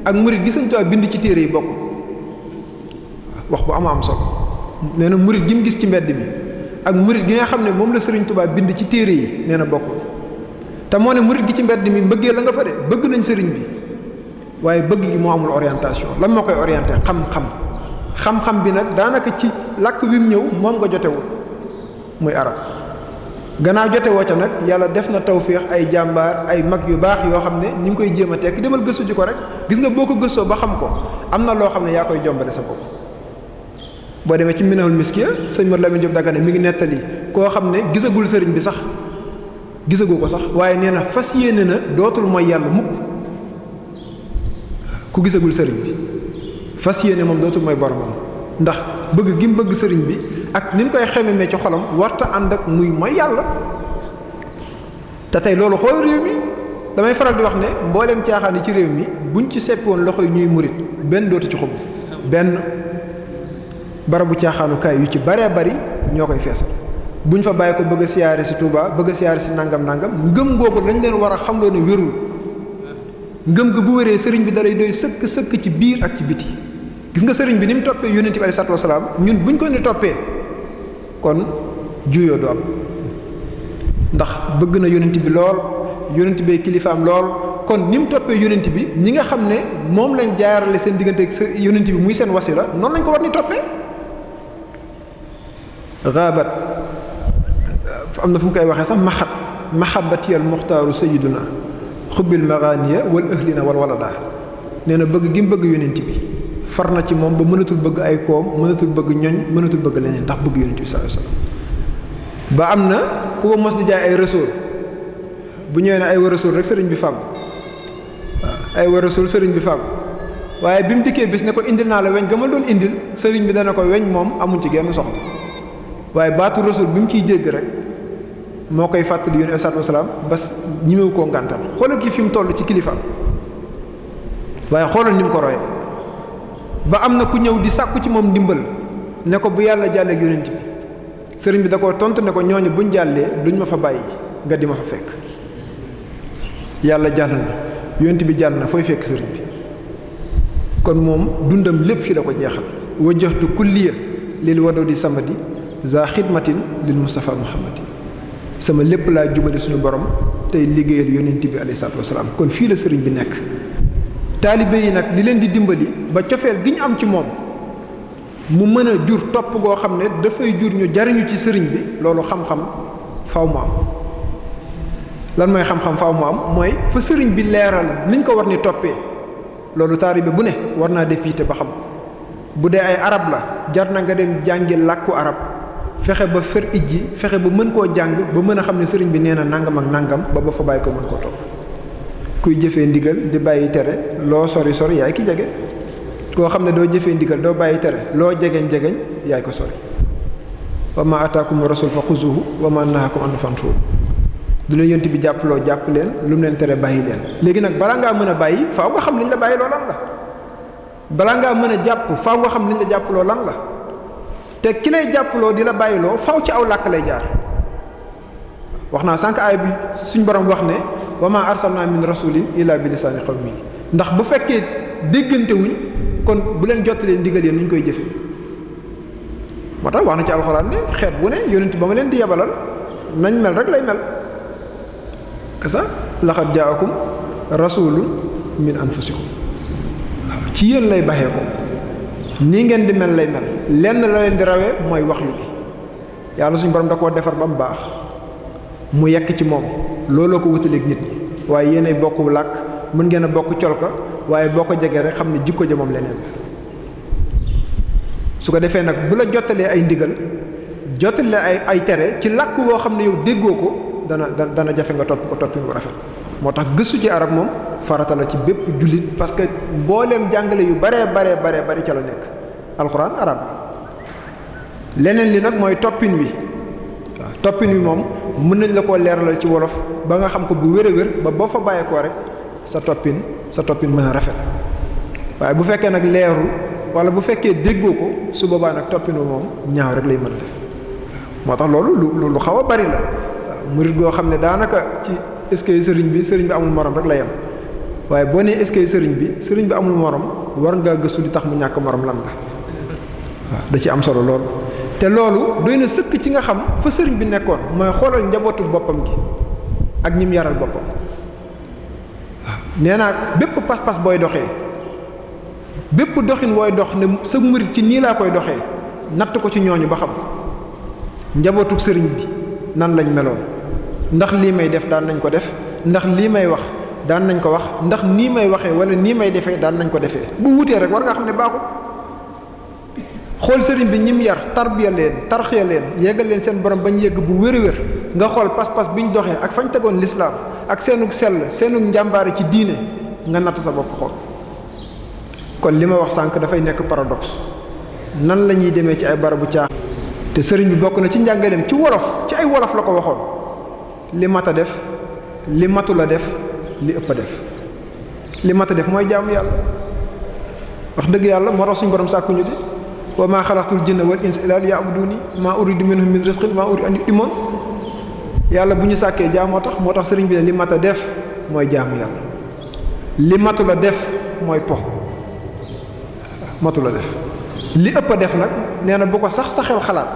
ak murit gi Sëriñ Tuubaa bind ci téere yi bokk wax bu am solo nee na murit gi mu gis ci mbedd mi ak murit gi nga xam ne moom la Sëriñ Tuubaa bind ci téere yi nee na bokkul te moo ne murit gi ci mbedd mi mbëggee la nga fa de bëgg nañ sëriñ bi waaye bëgg gi moo amul orientation lan moo koy orienté xam-xam bi nag daanaka ci làkk wi mu ñëw moom nga jotewul muy arab gannaaw jotewoo ca nag yàlla def na tawféex ay jàmbaar ay mag yu baax yoo xam ne ñi ngi koy jéem a tekk demal gëstu ji ko rek gis nga boo ko gëstoo ba xam ko am na loo xam ne yaa koy jombale sa bopp boo demee ci Minahul Miskiya sëñ Mor Lamine Diop Dagana mi ngi nettali koo xam ne gisagul sëriñ bi sax gisagu ko sax waaye nee na fas yéene na dootul mooy yàlla mukk ku gisagul sëriñ bi fas yéene moom dootul mooy boromam ndax bëgg gi mu bëgg sëriñ bi ak ni mu koy xememee ci xolam warta ànd ak muy mooy yàlla te tey loolu xool réew mi damay faral di wax ne mbooleem caaxaan yi ci réew mi buñ ci seppi woon loxo yi ñuy murit benn dootu ci xub benn barabu caaxaanukaay yu ci baree bari ñoo koy feesal buñ fa bàyyi ko bëgg a siyaare si Touba bëgg a siyaare si nangam ngëm googu lañ leen war a xamloo ne wérul ngëm ga bu wéree sëriñ bi dalay doy sëkk ci biir ak ci biti gis nga sëriñ bi ni mu toppee yonent bi alayhi salaatu wasalaam ñun buñ ko ni toppee kon juyoo du am ndax bëgg na yonent bi lool yonent bee kilifaam lool kon ni mu toppee yonent bi ñi nga xam ne moom lañ jaarale seen diggante ak yonent bi muy seen wasila noonu lañ ko war ni toppee gaabat am na fu mu koy waxee sax mahabbatiyal muxtaaru sayiduna xubbil maganiya wal ahlina wal walada nee na bëgg gi mu bëgg yonent bi far na ci moom ba mënatul bëgg ay koom mënatul bëgg ñoñ mënatul bëgg leneen ndax bëgg yonent bi sallallahu alayhi wasallam ba am na ku ko mos di jaay ay rasul bu ñëwee ne ay wa rasul rek sëriñ bi fàggu waaw ay wa rasul sëriñ bi fàggu waaye bi mu dikkee bis ne ko indil naa la weñ ga ma doon indil sëriñ bi dana ko weñ moom amuñ ci genn soxla waaye baatu rasul bi mu ciy dégg rek moo koy fàttali yónni salaatu wasalaam bas ñimewu koo ngàntal xoolal kii fi mu toll ci kilifaam waaye xoolal ni mu ko royee ba am na ku ñëw di sàkku ci moom ndimbal ne ko bu yàlla jàlleeg yonent bi sëriñ bi da koo tontu ne ko ñooñu buñ jàllee duñ ma fa bàyyi nga di ma fa fekk yàlla jàll na yonent bi jàll na fooy fekk sëriñ bi kon moom dundam lépp fi la ko jeexal wajjahtu kulliya lil wadudi samadi za xidmatin lil mustafa muhammadi sama lépp laa jubale suñu borom tey liggéeyal yonent bi alayhi salaatu wasalaam kon fii la sëriñ bi nekk taalibe yi nag li leen di dimbali ba cofeel gi ñu am ci moom mu mën a jur topp goo xam ne dafay jur ñu jariñu ci sëriñ bi loolu xam-xam faw mu am lan mooy xam-xam faw mu am mooy fa sëriñ bi leeral niñ ko war ni toppee loolu taalibe bu ne war naa def yitte ba xam bu dee ay arab la jar na nga dem jàngi làkku arab fexe ba fer ijji fexe ba mën koo jàng ba mën a xam ne sëriñ bi nee na nangam ak nangam ba fa bàyyi ko mën koo topp kuy jëfee ndigal di bàyyi tere loo sori sori yaay ki jege koo xam ne doo jëfee ndigal doo bàyyi tere loo jegeñ yaay ko sori wa ma ataakum rasul fa xuzuhu wa ma nahakum anhu fantuhu du leen yonent bi jàppaloo jàpp leen lu mu leen tere bàyyi leen léegi nag balaa ngaa mën a bàyyi faaw nga xam liñ la bàyyi loo lan la balaa ngaa mën a jàpp faaw nga xam liñ la jàppaloo lan la te ki lay jàppaloo di la bàyyiloo faaw ci aw làkk lay jaar wax naa sànq aay bi suñ borom wax ne wa ma arsalna min rasulin illa bi lisaani qawmi ndax bu fekkee déggante wuñ kon bu leen jottalee ndigal yéen ñu koy jëfee moo tax wax na ci alxuraan ne xeet bu ne yonent ba ma leen di yebalal nañ mel rek lay mel kasa laqad jaakum rasulun min anfusikum ci yéen lay baxee ko nii ngeen di mel lay mel lenn la leen di rawee mooy wax yu gi yàlla suñu borom da koo defar ba mu baax mu yekk ci moom looloo ko wutaleeg nit ñi waaye yéenay bokk làkk mën ngeen a bokk colka waaye boo ko jegee rek xam ne jikko ja moom leneen su ko defee nag bu la jottalee ay ndigal jottalee ay tere ci làkk woo xam ne yow déggoo ko dana jafe nga topp ko toppi bu rafet moo tax gëstu ci arab moom farata la ci bépp jullit parce que mbooleem jàngale yu bari ca la nekk alxuraan arab leneen li nag mooy toppin wi waaw toppin wi moom mën nañ la koo leeralal ci wolof ba nga xam ko bu wér a wér ba boo fa bàyyeekoo rek sa toppin mën a rafet waaye bu fekkee nag leerul wala bu fekkee déggoo ko su boobaa nag toppin wi moom ñaaw rek lay mën a def moo tax loolu lu xaw a bari la waaw murit goo xam ne daanaka ci est-ce que sëriñ bi amul morom rek la yem waaye boo nee est-ce que sëriñ bi amul morom war ngaa gëstu li tax mu ñàkk morom lan la waaw da ci am solo lool. te loolu doy na sëkk ci nga xam fa sëriñ bi nekkoon mooy xoolal njabootu boppam gi ak ñim yaral boppam waaw nee naa bépp pas-pas booy doxee bépp doxin wooy dox ne sa murit ci nii laa koy doxee natt ko ci ñooñu ba xam njabootuk sëriñ bi nan lañ meloon ndax lii may def daan nañ ko def ndax lii may wax daan nañ ko wax ndax nii may waxee wala nii may defee daan nañ ko defee bu wutee rek war nga xam ne baaxul xool sëriñ bi ñim yar tarbiya leen tarxiya leen yeggal leen seen borom bañ yegg bu wér-wér nga xool pas-pas biñ doxee ak fañ tegoon lislaam ak seenug sell seenug njàmbaare ci diine nga natt sa bopp xool kon li ma wax sànq dafay nekk paradoxe nan la ñuy demee ci ay barabu caax te sëriñ bi bokk na ci njàngaleem ci wolof ci ay wolof la ko waxoon li mat a def li matu la def li ëpp a def li mat a def mooy jaamu yàlla wax dëgg yàlla moo tax suñu borom sàkkuñu di wa maa xalaqtul jinna wal insa illa liya'buduni maa uridu minhum min rizqin maa uridu an yut'imun yàlla bu ñu sàkkee jaamoo tax moo tax sëriñ bi ne li mat a def mooy jaamu yàlla li matu la def mooy po matu la def li ëpp a def nag nee na bu ko sax sa xel xalaat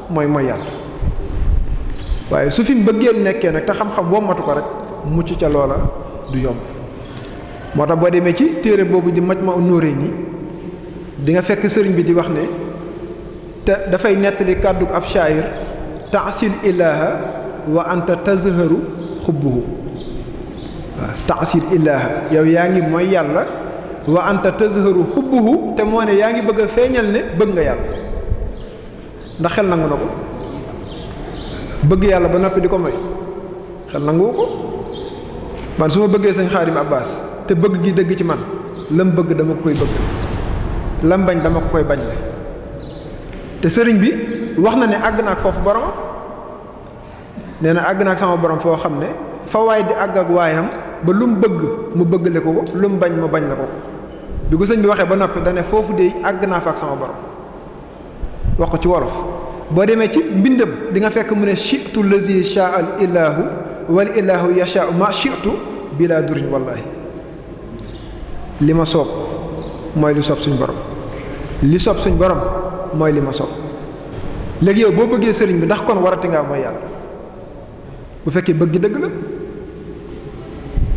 mooy yàlla waaye su fi mbëggeel nekkee nag te xam-xam wommatu ko rek mucc ca loola du yomb moo tax boo demee ci téere boobu di Majmahun Nurayni di nga fekk sëriñ bi di wax ne te dafay nettali kàddu ab shaayir ta'sil ilaha wa anta tazharu xubbuhu waaw ta'sil ilaha yow yaa ngi mooy yàlla wa anta tazharu xubbuhu te moo ne yaa ngi bëgg a feeñal ne bëgg nga yàlla ndax xel nangu na ko bëgg yàlla ba noppi di ko moy xel nangu ko man su ma bëggee sëñ Xaadim Abbas te bëgg gi dëgg ci man lam bëgg dama ko koy bëgg lam bañ dama ko koy bañ la te sëriñ bi wax na ne àgg na ak foofu boromam nee na àgg na ak sama borom foo xam ne fa waay di àgg ak waayam ba lu mu bëgg mu bëggale ko lu mu bañ mu bañ la ko bi ko sëñ bi waxee ba noppi dane foofu de àgg naa fa ak sama borom wax ko ci wolof boo demee ci mbindam di nga fekk mu ne shi'tu lazi shaa al ilahu wal ilahu yasha ma shi'tu bila durin wallahi li ma soob mooy li soob suñ borom li soob suñ borom mooy li ma soob léegi yow boo bëggee sëriñ bi ndax kon warati ngaa mooy yàlla bu fekkee bëgg dëgg la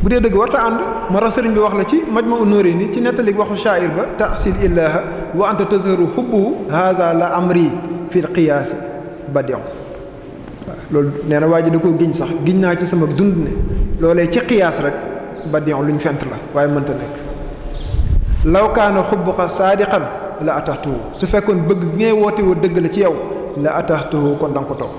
bu dee dëgg warta ànd moo tax sëriñ bi wax la ci Majmahun Nurayni ci nettali waxu shaa'ir ba ta'sil illaha wa anta tazharu hubbuhu haza la amri fil qiyaasi badi'u waaw loolu nee na waa ji da koo giñ sax giñ naa ci sama dund ne loolee ci qiyaas rek badi'u lu ñu fent la waaye mënta nekk law kaana xubbuka saadiqan la ataxtuhu su fekkoon bëgg ngay woote woo dëgg la ci yow la ataxtuhu kon da nga ko topp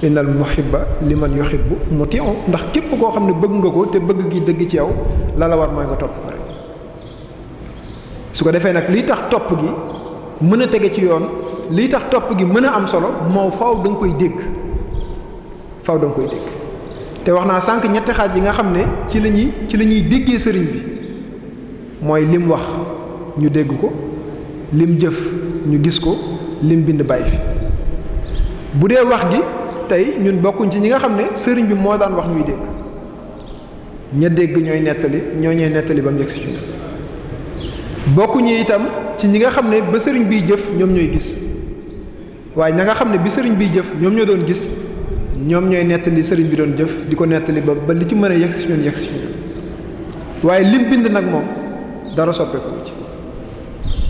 innal muhibba liman yuhibbu muti'u ndax képp koo xam ne bëgg nga ko te bëgg gi dëgg ci yow la la war mooy nga topp ko rek su ko defee nag liy tax topp gi mën a tege ci yoon liy tax topp gi mën a am solo moo faw da nga koy dégg faw da nga koy dégg te wax naa sànq ñetti xaaj yi nga xam ne ci la ñuy déggee sëriñ bi mooy lim wax ñu dégg ko lim jëf ñu gis ko lim bind bàyyi fi bu dee wax gi tey ñun bokkuñ ci ñi nga xam ne sëriñ bi moo daan wax ñuy dégg ña dégg ñooy nettali ba mu yegg si ci bokkuñu itam ci ñi nga xam ne ba sëriñ biy jëf ñoom ñooy gis waaye ña nga xam ne bi sëriñ biy jëf ñoom ñoo doon gis ñoom ñooy nettali sëriñ bi doon jëf di ko nettali ba li ci mën a yegg si ñun yegg si ñun waaye lim bind nag moom dara soppeeku ci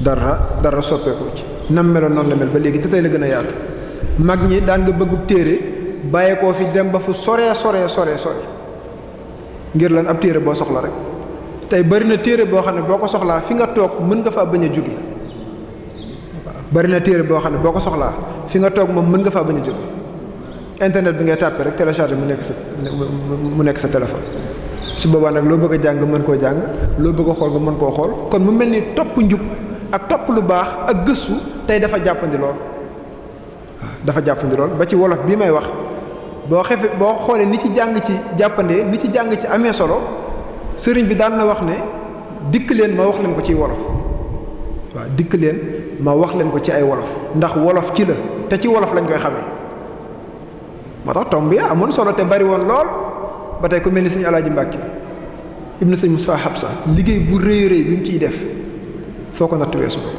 dara soppeeku ci nam meloon noonu la mel ba léegi te tey la gën a yaatu mag ñi daan nga bëggub téere bàyyee koo fi dem ba fu sore ngir lan ab téere boo soxla rek tey bari na téere boo xam ne boo ko soxlaa fi nga toog mën nga faa bañ a jóge waaw bari na téere boo xam ne boo ko soxlaa fi nga toog moom mën nga faa bañ a jóge internet bi ngay tàppe rek télécharger mu nekk sa téléphone su boobaa nag loo bëgg a jàng nga mën koo jàng loo bëgg a xool nga mën koo xool kon mu mel ni topp njub ak topp lu baax ak gëstu tey dafa jàppandi lool waaw dafa jàppandi lool ba ci wolof bii may wax boo xoolee ni ci jàng ci jàppandee ni ci jàng ci amee solo sëriñ bi daan na wax ne dikk leen ma wax leen ko ci wolof waaw dikk leen ma wax leen ko ci ay wolof ndax wolof ci la te ci wolof lañ koy xamee moo tax tomb bi amoon solo te bari woon lool ba tey ku mel ni sëñ Alaaji Mbàkke ibnu sëñ Musaa Habsa liggéey bu rëy bi mu ciy def foo ko natt weesu ko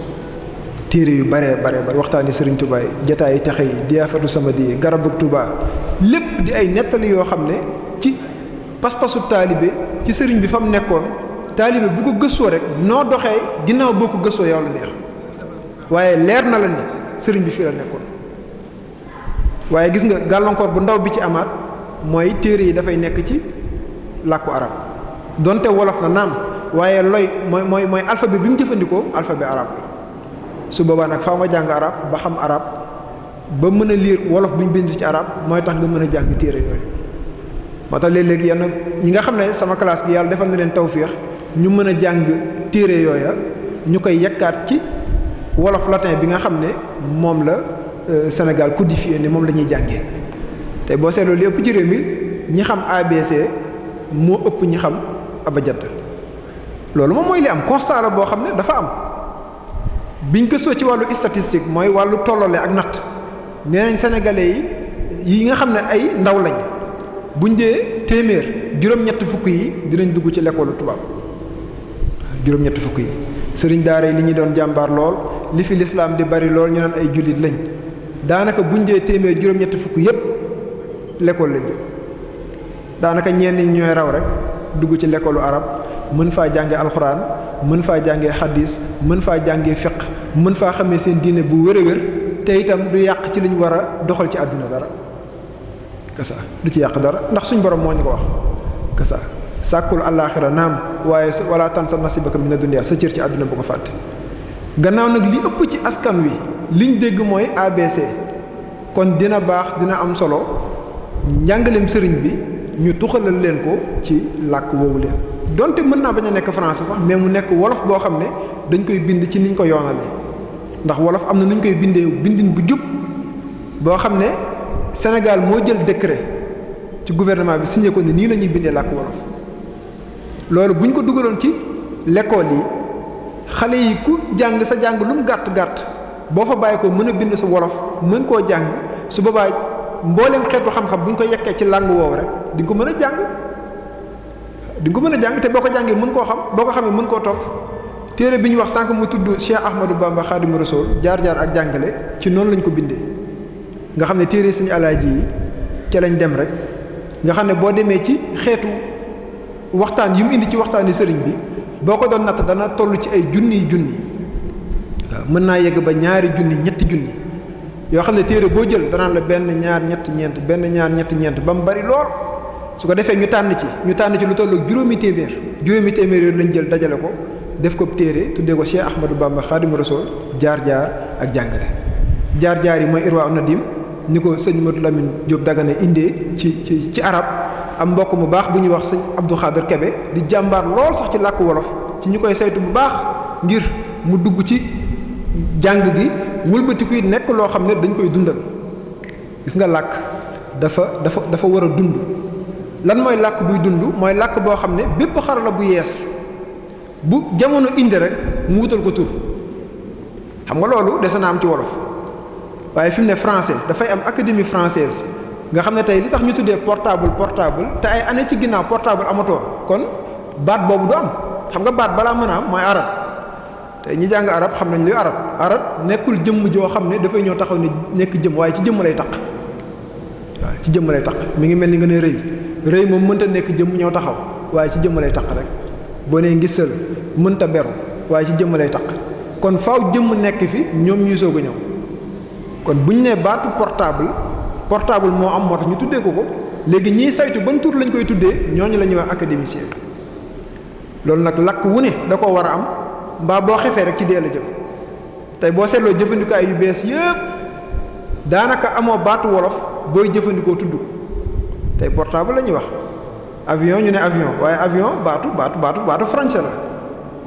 téere yu bare waxtaani sëriñ Touba yi jataay yi texe yi diyaafatu sama di garabug Touba lépp di ay nettali yoo xam ne ci pas-pasu taalibe ci sëriñ bi fa mu nekkoon taalibe bu ko gëstoo rek noo doxee ginnaaw boo ko gëstoo yow la neex waaye leer na la ni sëriñ bi fii la nekkoon. waaye gis nga gàllankoor bu ndaw bi ci amaat mooy téere yi dafay nekk ci làkku arab donte wolof na naam waaye mooy alphabet bi mu jëfandikoo alphabet arab su boobaa nag faaw nga jàng arab ba xam arab ba mën a lire wolof bu ñu bind ci arab mooy tax nga mën a jàng téere yooyu. moo tax léeg-léeg yenn ñi nga xam ne sama classe gi yàlla defal na leen tawféex ñu mën a jàng téere yooya ñu koy yekkaat ci wolof latin bi nga xam ne moom la Sénégal codifié ni moom la ñuy jàngee te boo seetloo li ëpp ci réew mi ñi xam ABC moo ëpp ñi xam abajad loolu moom mooy li am constat la boo xam ne dafa am biñ gëstoo ci wàllu statistique mooy wàllu tollale ak natt nee nañ sénégalais yi nga xam ne ay ndaw lañ buñ dee téeméer juróom-ñett fukk yi dinañ dugg ci l'école tubaab juróom-ñett fukk yi sëriñ daara yi li ñu doon jàmbaar lool li fi lislaam di bari lool ñu naan ay jullit lañ daanaka buñ dee téeméer juróom-ñett fukk yépp l'école lañ jëm daanaka ñenn ñi ñooy raw rek dugg ci l'école arab mën faa jànge alxuraan mën faa jàngee xadis mën faa jàngee fiq mën faa xamee seen diine bu wér a wér te itam du yàq ci li ñu war a doxal ci àdduna dara kasa du ci yàq dara ndax suñ borom moo ñu ko wax kasa sàkkul àllaaxira naam waaye wala tansa nasibaka mina dunya sa cër ci àdduna bu ko fàtte. gannaaw nag li ëpp ci askan wi liñ dégg mooy ABC kon dina baax dina am solo njàngaleem sëriñ bi ñu tuxalal leen ko ci làkk woowu leen donte mën naa bañ a nekk français sax mais mu nekk wolof boo xam ne dañ koy bind ci niñ ko yoonalee ndax wolof am na nuñ koy bindee bindin bu jub boo xam ne Sénégal moo jël décret ci gouvernement bi signé ko ne nii la ñuy bindee làkk wolof loolu bu ñu ko dugaloon ci l'école yi xale yi ku jàng sa jàng lu mu gàtt gàtt boo fa bàyyi ko mën a bind sa wolof mën koo jàng su boobaa mbooleem xeetu xam-xam bu ñu ko yekkee ci làng woowu rek di nga ko mën a jàng di nga ko mën a jàng te boo ko jàngee mën koo xam boo ko xamee mën koo topp téere bi ñu wax sànq mu tudd Cheikh Ahmadou Bamba Khadimu Rasul jaar-jaar ak jàngale ci noonu lañ ko bindee nga xam ne téere Sëriñ Alaaji yi ca lañ dem rek nga xam ne boo demee ci xeetu waxtaan yi mu indi ci waxtaani sëriñ bi boo ko doon natt dana toll ci ay junniy junni waaw mën naa yegg ba ñaari junni ñetti junni yoo xam ne téere boo jël danaan la benn ñaar ñett ñeent benn ñaar ñett ñeent ba mu bari lool su ko defee ñu tànn ci lu toll ak juróomi téeméer yooyu lañ jël dajale ko def ko téere tuddee ko Cheikh Ahmadou Bamba Khadimu Rasul jaar-jaar ak jàngale jaar-jaar yi mooy Irwa an-Nadim ni ko sëñ Modou Lamine Diop Dagana indee ci arab am mbokk mu baax bu ñuy wax sëñ Abdou Khader Kebe di jàmbaar lool sax ci làkk wolof ci ñu koy saytu bu baax ngir mu dugg ci jàng gi wëlbatiku it nekk loo xam ne dañ koy dundal gis nga làkk dafa war a dund lan mooy làkk buy dund mooy làkk boo xam ne bépp xarala bu yees bu jamono indi rek mu wutal ko tur xam nga loolu dese na am ci wolof waaye fi mu ne français dafay am académie française nga xam ne tey li tax ñu tuddee portable te ay année ci ginnaaw portable amatoon kon baat boobu du am xam nga baat balaa mën a am mooy arab tey ñi jàng arab xam nañ luy arab nekkul jëmm joo xam ne dafay ñëw taxaw ne nekk jëmm waaye ci jëmm lay taq waaw ci jëmm lay taq mi ngi mel ni nga ne rëy moom mënta nekk jëmm ñëw taxaw waaye ci jëmm lay taq rek boo nee ngisal mënta beru waaye ci jëmm lay taq kon faaw jëmm nekk fi ñoom ñuy soog a ñëw kon bu ñu nee baatu portable moo am moo tax ñu tuddee ko léegi ñiy saytu ban tur lañ koy tuddee ñooñu la ñuy wax académicien loolu nag làkk wu ne da ko war a am mbaa boo xefee rek ci dee la jëm tey boo seetloo jëfandikaay yu bees yëpp daanaka amoo baatu wolof booy jëfandikoo tudd ko tey portable la ñuy wax avion ñu ne avion waaye avion baatu français la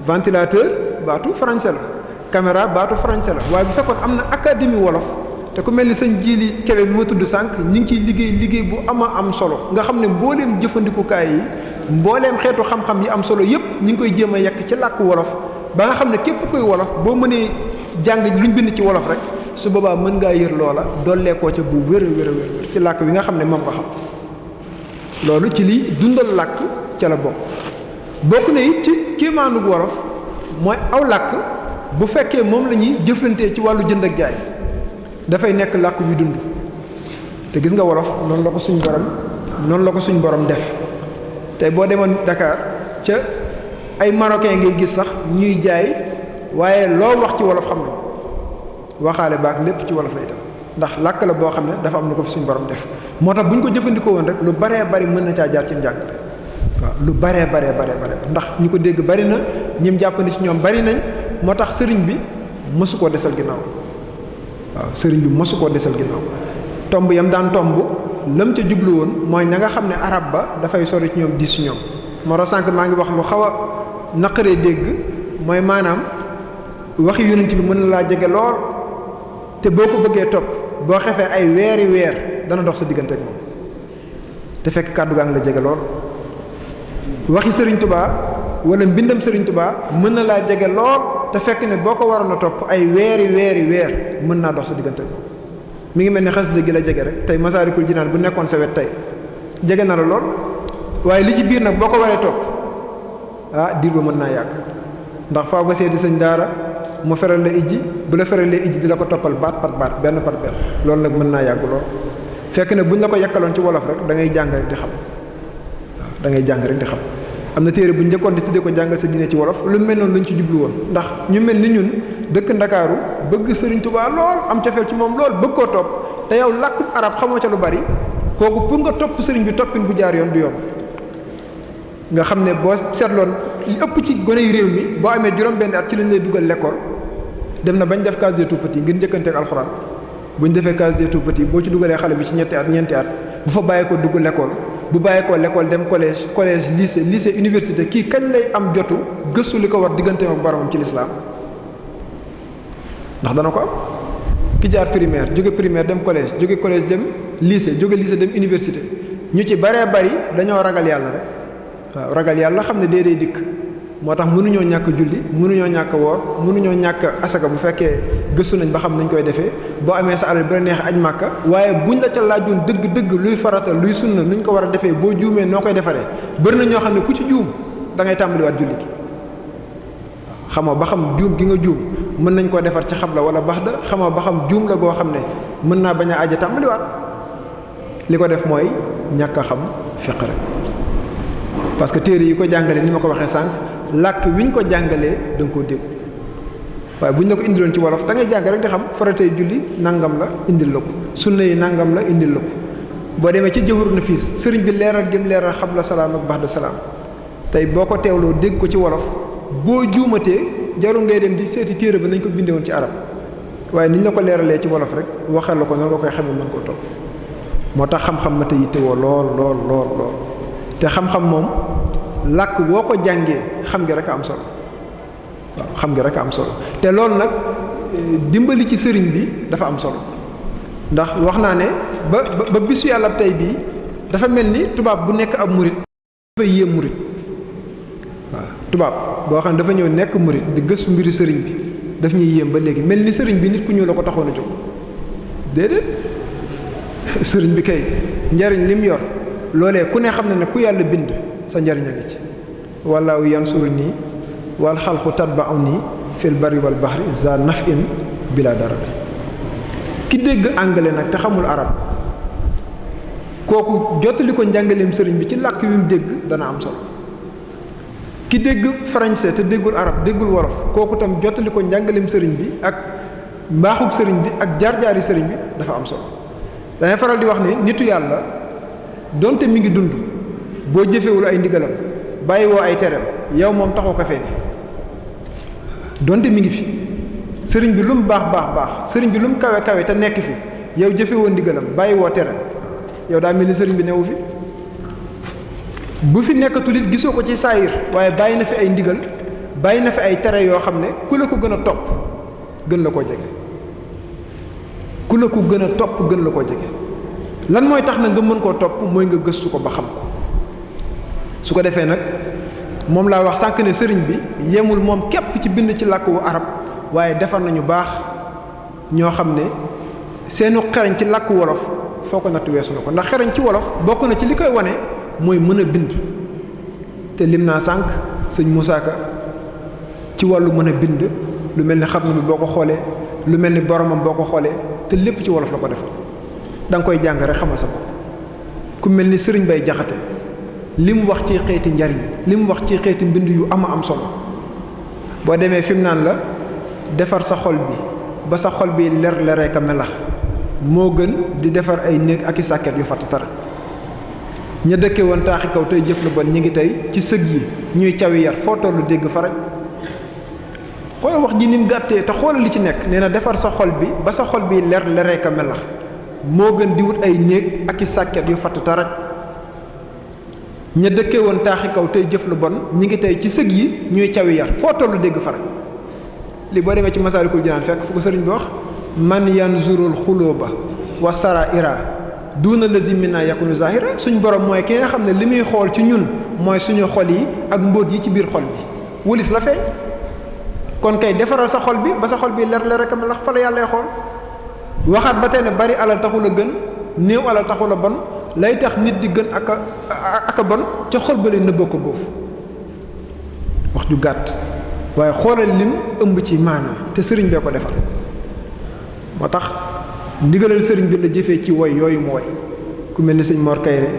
ventilateur baatu français la caméra baatu français la waaye bu fekkoon am na académie wolof te ku mel ni sëñ Jili Kebe bi ma tudd sànq ñi ngi ciy liggéey bu am solo nga xam ne mbooleem jëfandikukaay yi mbooleem xeetu xam-xam yi am solo yépp ñi ngi koy jéem a yekk ci làkk wolof ba nga xam ne képp kuy wolof boo mënee jàng luñ bind ci wolof rek su boobaa mën ngaa yër loola dolleekoo ca bu wér ci làkk wi nga xam ne moom nga xam loolu ci liy dundal làkk ca la bokk na it ci kéemaanug wolof mooy aw làkk bu fekkee moom la ñuy jëflantee ci wàllu jënd ak jaay dafay nekk làkk yu dund te gis nga wolof noonu la ko suñ borom def tey boo demoon Dakar ca ay marocain ngay gis sax ñuy jaay waaye loo wax ci wolof xam nañ ko waxaale baak lépp ci wolof lay dem ndax làkk la boo xam ne dafa am na ko fi suñu borom def moo tax bu ñu ko jëfandikoo woon rek lu baree bari mën na caa jaar ci njàng waaw lu baree bare ndax ñu ko dégg bari na ñim jàppandi ci ñoom bari nañ moo tax sëriñ bi mësu koo desal ginnaaw waaw sëriñ bi mësu koo desal ginnaaw tomb yam daan tomb lam ca jublu woon mooy ña nga xam ne arab ba dafay sori ci ñoom diis ci ñoom moo tax sànq maa ngi wax lu xaw a naqaree dégg mooy maanaam waxi yonent bi mën na laa jege lool te boo ko bëggee topp boo xefee ay weeri weer dana dox sa diggante ak moom te fekk kàddu gaa ngi la jege lool waxi Serigne Touba wala mbindam Serigne Touba mën na laa jege lool te fekk ne boo ko waroon a topp ay weeri weer mën naa dox sa diggante ak moom mi ngi mel ni xasida gi la jege rek tey Masaalikul Jinaan bu nekkoon sa wet tey jege na la lool waaye li ci biir nag boo ko waree topp diir ba mën naa yàgg ndax faaw nga seeti sëñ daara mu feral la ijji bu la feralee ijji di la ko toppal baat par baat benn par benn loolu nag mën naa yàgg lool fekk ne buñ la ko yakkaloon ci wolof rek da ngay jàng rek di xam waaw da ngay jàng rek di xam am na téere bu njëkkoon di tuddee ko jàngal sa diine ci wolof lu mel noonu lañ ci jublu woon ndax ñu mel ni ñun dëkk Ndakaaru bëgg Sëriñ Tuubaa lool am cofeel ci moom lool bëgg koo topp te yow làkkub arab xamoo ca lu bari kooku pour nga topp sëriñ bi toppin bu jaar yoon du yoon nga xam ne boo seetloon li ëpp ci gone yi réew mi boo amee juróom-benn at ci lañ lay dugal l'école dem na bañ def case des tout-petits ngir njëkkanteeg alxuraan bu ñu defee case des tout-petits boo ci dugalee xale bi ci ñetti at ñeenti at bu fa bàyyi ko dugg l'école bu bàyyi ko l'école dem collège lycée université kii kañ lay am jotu gëstu li ko war digganteem ak boromam ci lislaam ndax dana ko am ki jaar primaire jóge primaire dem collège jóge collège dem lycée jóge lycée dem université ñu ci baree bari dañoo ragal yàlla rek waaw ragal yàlla xam ne dee dikk moo tax mënuñoo ñàkk julli mënuñoo ñàkk woor mënuñoo ñàkk asaka bu fekkee gëstu nañ ba xam nañ koy defee boo amee sa alal bi la neex aj màkka waaye buñ la ca laajoon dëgg luy farata luy sunna nuñ ko war a defee boo juumee noo koy defaree bëri na ñoo xam ne ku ci juum da ngay tàmbaliwaat julli gi xamoo ba xam juum gi nga juum mën nañ koo defar ci xabla wala baxda xamoo ba xam juum la goo xam ne mën naa bañ a aja tàmbaliwaat li ko def mooy ñàkk a xam fiq rek parce que téere yi ko jàngale ni ma ko waxee sànq làkk wi ñu ko jàngalee da nga koo dégg waaye bu ñu la ko indiloon ci wolof da ngay jàng rek di xam faratay julli nangam la indil la ko sunna yi nangam la indil la ko boo demee ci jawharu nafiis sëriñ bi leeral gëm leeral xabla salaam ak baxda salaam tey boo ko teewloo dégg ko ci wolof boo juumatee jarul ngay dem di seeti téere ba nañ ko bindee woon ci arab waaye ni ñu la ko leeralee ci wolof rek waxal la ko noonu nga koy xamee mën koo topp moo tax xam-xam ma te yittewoo lool te xam-xam moom làkk boo ko jàngee xam nga rek a am solo waaw xam nga rek a am solo te loolu nag dimbali ci sëriñ bi dafa am solo ndax wax naa ne ba bisu yàlla tey bii dafa mel ni tubaab bu nekk ab murit dafa yéem murit waaw tubaab boo xam ne dafa ñëw nekk murit di gëstu mbiri sëriñ bi daf ñuy yéem ba léegi mel ni sëriñ bi nit ku ñuul la ko taxoon a jóg déedéet sëriñ bi kay njariñ lim yor loolee ku ne xam na ne ku yàlla bind sa njariñ a ngi ci wallaahu yansuruni wal xalqu tatba'uni fil barri wal bahri za naf'in bila darari ki dégg anglais nag te xamul arab kooku jottali ko njàngaleem sëriñ bi ci làkk wi mu dégg dana am solo ki dégg français te déggul arab déggul wolof kooku tam jottali ko njàngaleem sëriñ bi ak mbaaxug sëriñ bi ak jaar-jaari sëriñ bi dafa am solo dangay faral di wax ne nitu yàlla donte mi ngi dund boo jëfewul ay ndigalam bàyyiwoo ay tereem yow moom taxoo ko fee donte mi ngi fi sëriñ bi lu mu baax sëriñ bi lu mu kawe te nekk fi yow jëfewoo ndigalam bàyyiwoo tereem yow daa mel ni sëriñ bi newu fi bu fi nekkatul it gisoo ko ci saayir waaye bàyyi na fi ay ndigal bàyyi na fi ay tere yoo xam ne ku la ko gën a topp gën la koo jege ku la ko gën a topp gën la koo jege lan mooy tax na nga mën koo topp mooy nga gëstu ko ba xam ko su ko defee nag moom laa wax sànq ne sëriñ bi yemul moom képp ci bind ci làkk wu arab waaye defar nañu baax ñoo xam ne seenu xereñ ci làkk wolof foo ko natt weesu na ko ndax xereñ ci wolof bokk na ci li koy wane mooy mën a bind te lim naa sànq sëñ Moussa Ka ci wàllu mën a bind lu mel ni xarnu bi boo ko xoolee lu mel ni boromam boo ko xoolee te lépp ci wolof la ko defal da nga koy jàng rek xamal sa bopp ku mel ni sëriñ Bay Jaxate li mu wax ci xeeti njariñ li mu wax ci xeeti mbind yu am solo boo demee fi mu naan la defar sa xol bi ba sa xol bi leer ka melax moo gën di defar ay néeg ak i sàkket yu fatt tara ña dëkke woon taaxi kaw tey jëf lu bon ñi ngi tey ci sëg yi ñuy cawi yar foo tollu dégg faraj xoolal wax ji ni mu gàttee te xoolal li ci nekk nee na defar sa xol bi ba sa xol bi leer ka melax moo gën di wut ay néeg ak i sàkket yu fatt taraj ña dëkke woon taaxi kaw tey jëf lu bon ñi ngi tey ci sëg yi ñuy cawi yar foo tollu dégg faraj li boo demee ci Masaalikul Jinaan fekk fu ko sëriñ bi wax man yanzurul xulóoba wa saraira duuna lazi minna yakunu zahira suñ borom mooy ki nga xam ne li muy xool ci ñun mooy suñu xol yi ak mbóot yi ci biir xol bi wëlis la feeñ kon kay defaral sa xol bi ba sa xol bi leer rek am ndax fa la yàlla xool waxaat ba tey ne bari alal taxul a gën néew alal taxul a bon lay tax nit di gën ak a bon ca xol ba lay nëbboo ko boofu wax ju gàtt waaye xoolal lim ëmb ci maanaam te sëriñ bee ko defal moo tax ndigalal sëriñ bi la jëfee ci woy yooyu mu woy ku mel ni sëñ Mor Kayre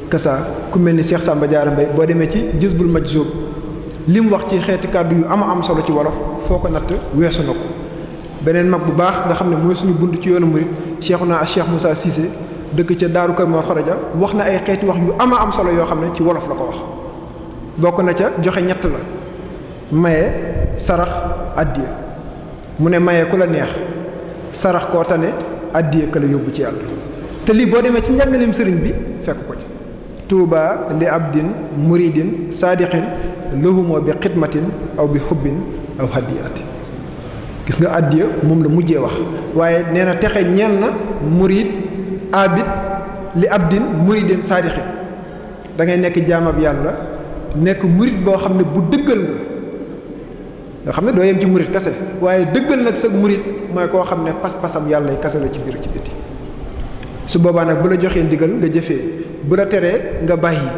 Kassa ku mel ni Cheikh Samba Diarra Mbaye boo demee ci Jazbul Majzub li mu wax ci xeeti kàddu yu am solo ci wolof foo ko natt weesu na ko beneen mag bu baax nga xam ne mooy suñu bunt ci yoonu murit Cheikhuna Cheikh Moussa Cissé dëkk ca Daaru Kër Mor Xaraja wax na ay xeeti wax yu am solo yoo xam ne ci wolof la ko wax bokk na ca joxe ñett la maye sarax addiya mu ne maye ku la neex sarax koo tane addiya ka la yóbbu ci yàlla te lii boo demee ci njàngaleem sëriñ bi fekk ko ci tuuba li abdin muridin saadiqin lahumoo bi xidmatin aw bi xubbin aw hadiyati gis nga addiya moom la mujjee wax waaye nee na texe ñeel na murid abid li abdin muridin saadiqin da ngay nekk jaamab yàlla nekk murid boo xam ne bu dëggal nga xam ne doo yem ci murid kase waaye dëggal nag sa murid mooy koo xam ne pas-pasam yàlla yi kase la ci biir ci biti su boobaa nag bu la joxee ndigal nga jëfee bu la teree nga bàyyi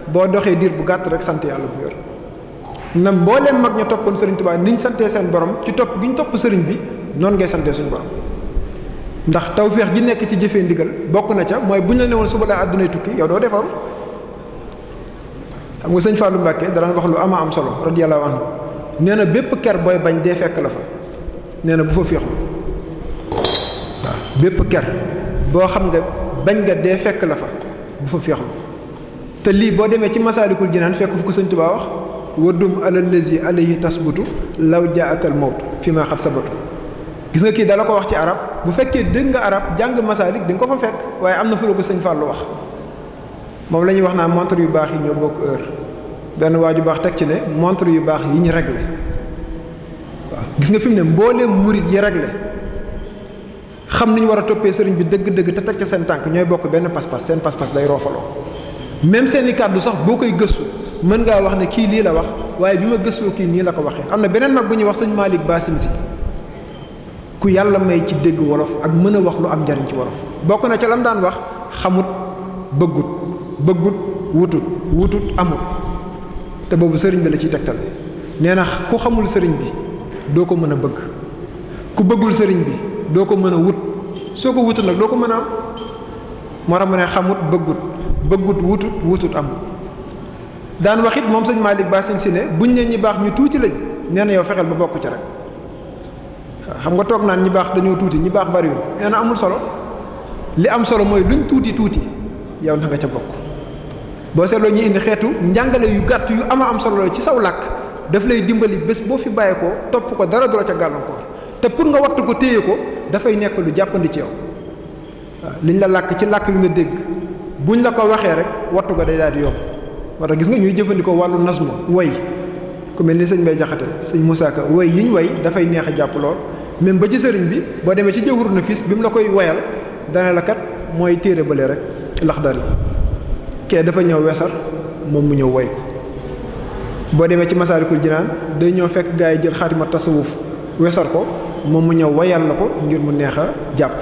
boo doxee diir bu gàtt rek sant yàlla bu yor na mbooleem mag ña toppoon Sëriñ Tuubaa niñ santee seen borom ci topp gi ñu topp sëriñ bi noonu ngay santee suñu borom ndax tawféex gi nekk ci jëfee ndigal bokk na ca mooy bu ñu la newoon suba laa àddunay tukki yow doo defaru xam nga sëñ Fallou Mbacké dara wax lu am solo radiyallahu anhu nee na bépp ker booy bañ dee fekk la fa nee na bu fa féexlu waaw bépp ker boo xam nga bañ nga dee fekk la fa bu fa féexlu te lii boo demee ci Masaalikul Jinaan fekk fu ko sëñ Tuubaa wax waddum alal lazi alayhi tasbutu law jaakal mawt fi ma xat sabatu gis nga kii dala ko wax ci arab bu fekkee dégg nga arab jàng masaalik di nga ko fa fekk waaye am na fu la ko sëñ Fallou wax moom la ñuy wax naa montre yu baax yi ñoo bokk heure benn waa ju baax teg ci ne montre yu baax yi ñu réglé waaw gis nga fi mu ne mbooleem murit yi réglé xam ni ñu war a toppee sëriñ bi dëgg-dëgg te teg ca seen tànk ñooy bokk benn pas-pas seen pas-pas day roofaloo même seeni kàddu sax boo koy gëstu mën ngaa wax ne kii lii la wax waaye bi ma gëstoo kii nii la ko waxee am na beneen mag bu ñuy wax sëñ Malick Bassine si ku yàlla may ci dégg wolof ak mën a wax lu am njariñ ci wolof bokk na ca lam daan wax xamut bëggut wutut amut te boobu sëriñ bi la ciy tegtal nee na ku xamul sëriñ bi doo ko mën a bëgg ku bëggul sëriñ bi doo ko mën a wut soo ko wutut nag doo ko mën a am moo tax mu ne xamut bëggut wutut amut daan wax it moom sëñ Malick Bassine si ne buñ ne ñi baax ñu tuuti lañ nee na yow fexeel ba bokk ca rek xam nga toog naan ñi baax dañoo tuuti ñi baax bariwul nee na amul solo li am solo mooy luñ tuuti yow na nga ca bokk boo seetloo ñu indi xeetu njàngale yu gàtt yu am solo ci saw làkk daf lay dimbali bés boo fi bàyyee ko topp ko dara du la ca gàllankoor te pour nga wattu ko téye ko dafay nekk lu jàppandi ci yow waaw liñ la làkk ci làkk yu nga dégg buñ la ko waxee rek wattu ko day daal di yomb moo tax gis nga ñuy jëfandikoo wàllu nasmu woy ku mel ni sëñ Mbay Jaxate sëñ Moussa Ka woy yiñ woy dafay neex a jàpp lool même ba ci sëriñ bi boo demee ci Jawharatul Nafiis bi mu la koy woyal dana la kat mooy téere bële rek Laxdari kee dafa ñëw wesar moom mu ñëw woy ko boo demee ci Masaalikul Jinaan day ñëw fekk gaa yi jël xaatima tasawuf wesar ko moom mu ñëw woyal la ko ngir mu neex a jàpp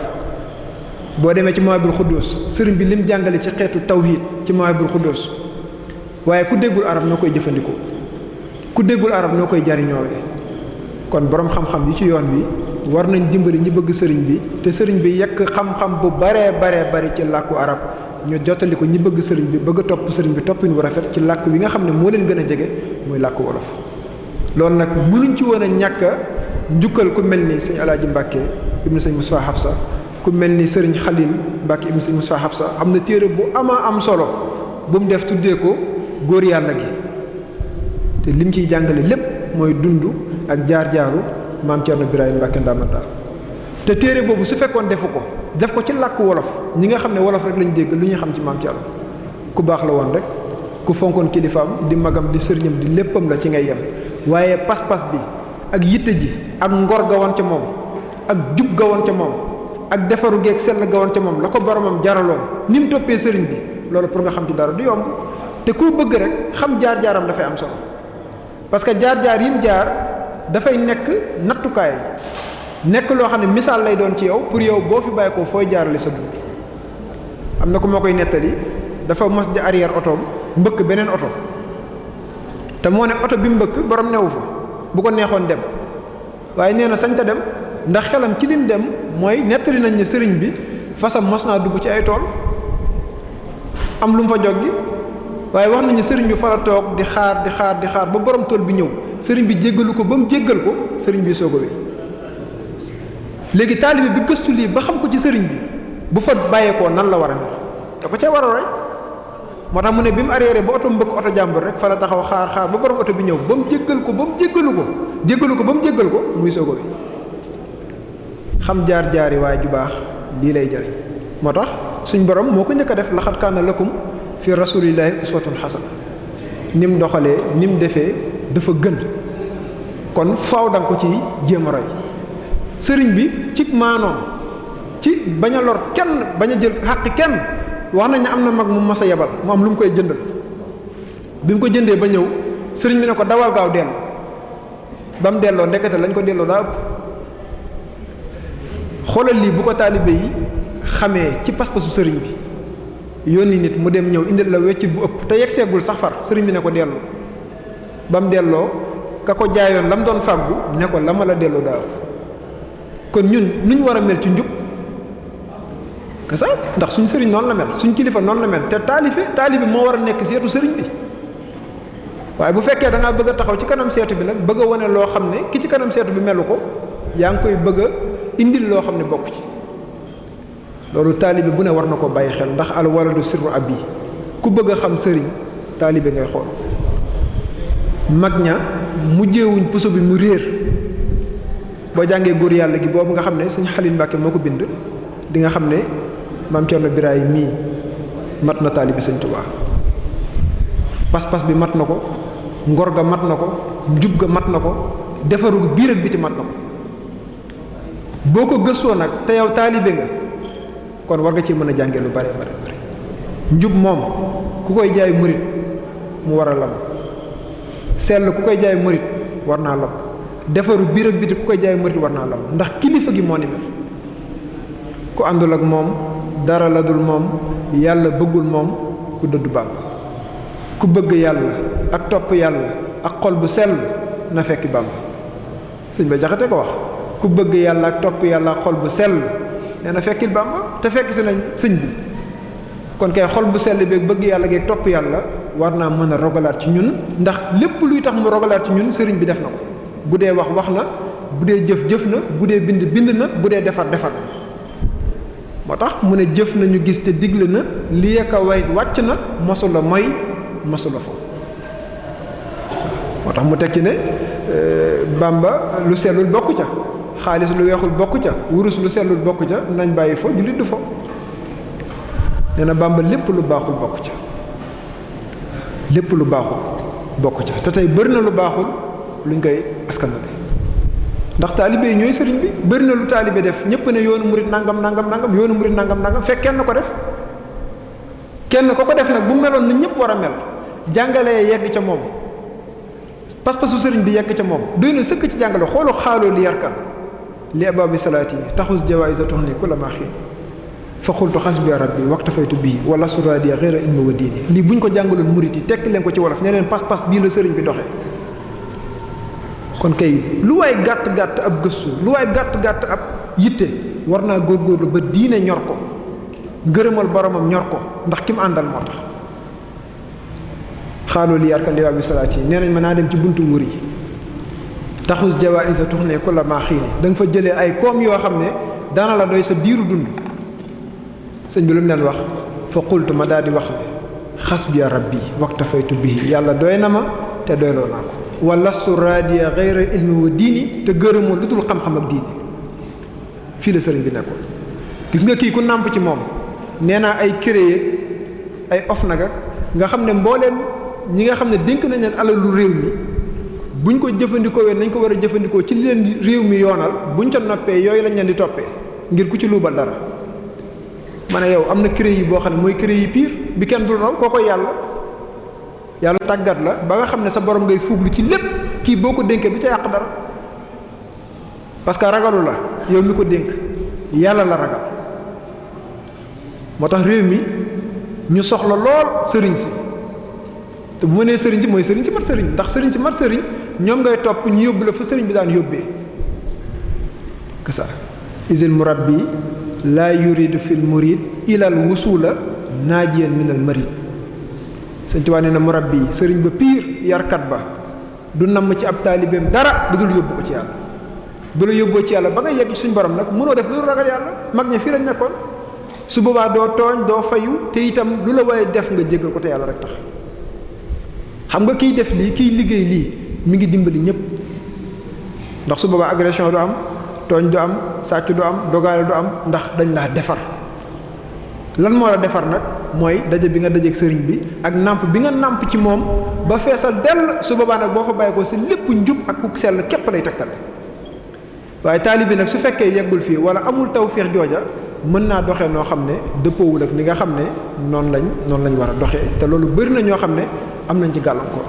boo demee ci Mawaahibul Xuddoos sëriñ bi lim jàngale ci xeetu tawhiid ci Mawaahibul Xuddoos waaye ku déggul arab noo koy jëfandikoo ku déggul arab noo koy jariñoowee kon boroom xam-xam yi ci yoon bi war nañ dimbali ñi bëgg sëriñ bi te sëriñ bi yekk xam-xam bu bare ci làkku arab ñu jottali ko ñi bëgg sëriñ bi bëgg a topp sëriñ bi toppin wu rafet ci làkk wi nga xam ne moo leen gën a jege muy làkk wolof. loolu nag mënuñ ci woon a ñàkk a njukkal ku mel ni sëñ Alaaji Mbàkke ibnu sëñ Moussa Hafsa ku mel ni sëriñ Xalil Mbàkke ibnu sëñ Moussa Hafsa am na téere bu am solo bu mu def tuddee ko góor yàlla gi te lim ciy jàngale lépp mooy dund ak jaar-jaaru maam Cerno Birahim Mbàkke Ndaamal te téere boobu su fekkoon defu ko def ko ci làkk wolof ñi nga xam ne wolof rek lañ dégg lu ñuy xam ci maam Cerno ku baax la woon rek ku fonkoon kilifaam di magam di sëriñam di léppam la ci ngay yem waaye pas-pas bi ak yitte ji ak ngor ga woon ca moom ak jub ga woon ca moom ak defaru geeg sell ga woon ca moom la ko boromam jaraloon ni mu toppee sëriñ bi loolu pour nga xam ci dara du yomb te koo bëgg rek xam jaar-jaaram dafay am solo parce que jaar-jaar yim jaar dafay nekk nattukaay nekk loo xam ne misaal lay doon ci yow pour yow boo fi bàyyi ko fooy jaarale sa dund. am na ko moo koy nettali dafa mos di arrière otoom mbëkk beneen oto te moo ne oto bi mu mbëkk borom newu fa bu ko neexoon dem waaye nee na sañ ta dem ndax xelam ci lim dem mooy nettali nañ ne sëriñ bi fasam mos naa dugg ci ay tool am lu mu fa joggi waaye wax nañu sëriñ bi fa la toog di xaar ba borom tool bi ñëw sëriñ bi jéggalu ko ba mu jéggal ko sëriñ bi soog a wéy léegi taalibe bi gëstu lii ba xam ko ci sëriñ bi bu fa bàyyeekoo nan la war a mel da ko cee war a roy moo tax mu ne bi mu arrière ba oto mbëkk oto jàmbur rek fa la taxaw xaar ba borom oto bi ñëw ba mu jéggal ko ba mu jéggal ko muy soog a wéy xam jaar-jaari waaye ju baax lii lay jariñ moo tax suñ borom moo ko njëkk a def laxat kaana lakum fi rasulillahi uswatun xasana ni mu doxalee ni mu defee dafa gën kon faaw da nga ko ci jéem a roy sëriñ bi ci maanoom ci bañ a lor kenn bañ a jël xàqi kenn wax nañ ne am na mag mu mas a yebal mu am lu mu koy jëndal bi mu ko jëndee ba ñëw sëriñ bi ne ko dawal gaaw dellu ba mu delloo ndekete lañ ko delloo daa ëpp xoolal lii bu ko taalibe yi xamee ci pas-pasu sëriñ bi yónni nit mu dem ñëw indil la weccit bu ëpp te yegg seegul sax far sëriñ bi ne ko dellu ba mu delloo ka ko jaayoon la mu doon fàggu ne ko la ma la delloo daa ëpp kon ñun nu ñu war a mel ci njub que ça ndax suñ sëriñ noonu la mel suñ kilifa noonu la mel te taalibe moo war a nekk seetu sëriñ bi waaye bu fekkee da ngaa bëgg a taxaw ci kanam seetu bi nag bëgg a wane loo xam ne ki ci kanam seetu bi melu ko yaa ngi koy bëgg a indil loo xam ne bokk ci loolu taalibe bu ne war na ko bàyyi xel ndax al waladu sirru abi ku bëgg a xam sëriñ taalibe ngay xool mag ña mujjeewuñ puso bi mu réer boo jàngee góor yàlla gi boobu nga xam ne sëñ Xalil Mbàkke moo ko bind di nga xam ne maam Cerno Birahim mii mat na taalibe sëñ Tuubaa pas-pas bi mat na ko ngor ga mat na ko njub ga mat na ko defaru biir ak biti mat na ko boo ko gëstoo nag te yow taalibe nga kon war nga ci mën a jàngee lu bare njub moom ku koy jaay murit mu war a lam sell ku koy jaay murit war naa lam defaru biir ak biti ku koy jaay murit war naa lam ndax kilifa gi moo ni mel ku àndul ak moom dara la dul moom yàlla bëggul moom ku dëddu Bàmba ku bëgg yàlla ak topp yàlla ak xol bu sell na fekki Bàmba sëñ ba jaxate ko wax ku bëgg yàlla ak topp yàlla ak xol bu sell nee na fekkil Bàmba te fekk si nañ sëñ bi kon kay xol bu sell beeg bëgg yàlla geeg topp yàlla war naa mën a rogalaat ci ñun ndax lépp luy tax mu rogalaat ci ñun sëriñ bi def na ko bu dee wax na bu dee jëf na bu dee bind na bu dee defar na moo tax mu ne jëf nañu gis te digle na li ka way wàcc na mosula mooy mosula fo moo tax mu tekki ne Bàmba lu sellul bokk ca xaalis lu weexul bokk ca wurus lu sellul bokk ca nañ bàyyi fo jullit du fo nee na Bàmba lépp lu baaxul bokk ca lépp lu baaxul bokk ca te tey bëri na lu baaxul luñ koy askanale ndax taalibe yi ñooy sëriñ bi bëri na lu taalibe def ñëpp ne yoonu murit nangam yoonu murit nangam fekk kenn ko def kenn ko def nag bu meloon na ñëpp war a mel jàngalee yegg ca moom pas-pasu sëriñ bi yegg ca moom doy na sëkk ci jàngale xoolu xaaloo li yarkan li abaabi salaati taxus jawaïsa tox ni ku la maa xiin fa xultu xasbi rabbi waktafaytu bii wala suradia xëra ilma wa diini lii buñ ko jàngaloon murit yi tekki leen ko ci wolof ne leen pas-pas bii la sëriñ bi doxee kon kay lu waay gàtt-gàtt ab gëstu lu waay gàtt-gàtt ab yitte war naa góorgóorlu ba diine ñor ko ngërëmal boromam ñor ko ndax ki mu àndal moo tax xaaloo li yarkan liwaa bi salaat yi nee nañ mën naa dem ci buntu wur yi taxus jawaïsa tux ne ku la maa xiini da nga fa jëlee ay koom yoo xam ne dana la doy sa diiru dund sëñ bi lu mu leen wax fa qultu ma daal di wax ne xasbiya rabbi waktafaytu bihi yàlla doy na ma te doyloo naa ko wa lastu raadiya gayra ilmi wa diini te gërëmoo lu dul xam-xam ak diini fii la sëriñ bi nekkoon gis nga kii ku nàmp ci moom nee naa ay créé ay of naga nga xam ne mbooleem ñi nga xam ne dénk nañ leen alalu réew mi buñ ko jëfandikoo nañ ko war a jëfandikoo ci leen réew mi yoonal buñ ca noppee yooyu lañ leen di toppee ngir ku ci luubal dara ma ne yow am na créé yi boo xam ne mooy créé yi pire bi kenn dul raw koo koy yàlla tàggat la ba nga xam ne sa borom ngay fuuglu ci lépp kii boo ko dénkee du ca yàq dara parce que ragalu la yow mi ko dénk yàlla la ragal moo tax réew mi ñu soxla lool sëriñ si te bu ma nee sëriñ si mooy sëriñ si mat sëriñ ndax sëriñ si mat sëriñ ñoom ngay topp ñu yóbbu la fa sëriñ bi daan yóbbee kasa isil murabbi laa yuridu fil murid ilal wusula naajiyan minal marid sëñ Tuubaa nee na murabbi sëriñ ba piir yarkat ba du namm ci ab taalibeem dara du dul yóbbu ko ci yàlla bu la yóbboo ci yàlla ba nga yegg ci suñu borom nag mënoo def lu ragal yàlla mag ña fii lañ nekkoon su boobaa doo tooñ doo fayu te itam lu la waaye def nga jéggal ko te yàlla rek tax xam nga kiy def lii kiy liggéey lii mi ngi dimbali ñëpp ndax su boobaa agression du am tooñ du am sàcc du am dogaale du am ndax dañ laa defar lan moo la defar nag mooy daje bi nga dajeeg sëriñ bi ak nàmp bi nga nàmp ci moom ba feesal dell su boobaa nag boo fa bàyyi ko si lépp njub ak ku sell képp lay tegtale waaye taalibe bi nag su fekkee yeggul fii wala amul tawféex jooja mën naa doxee noo xam ne dëppoowul ak ni nga xam ne noonu lañ war a doxee te loolu bëri na ñoo xam ne am nañ ci gàllankoor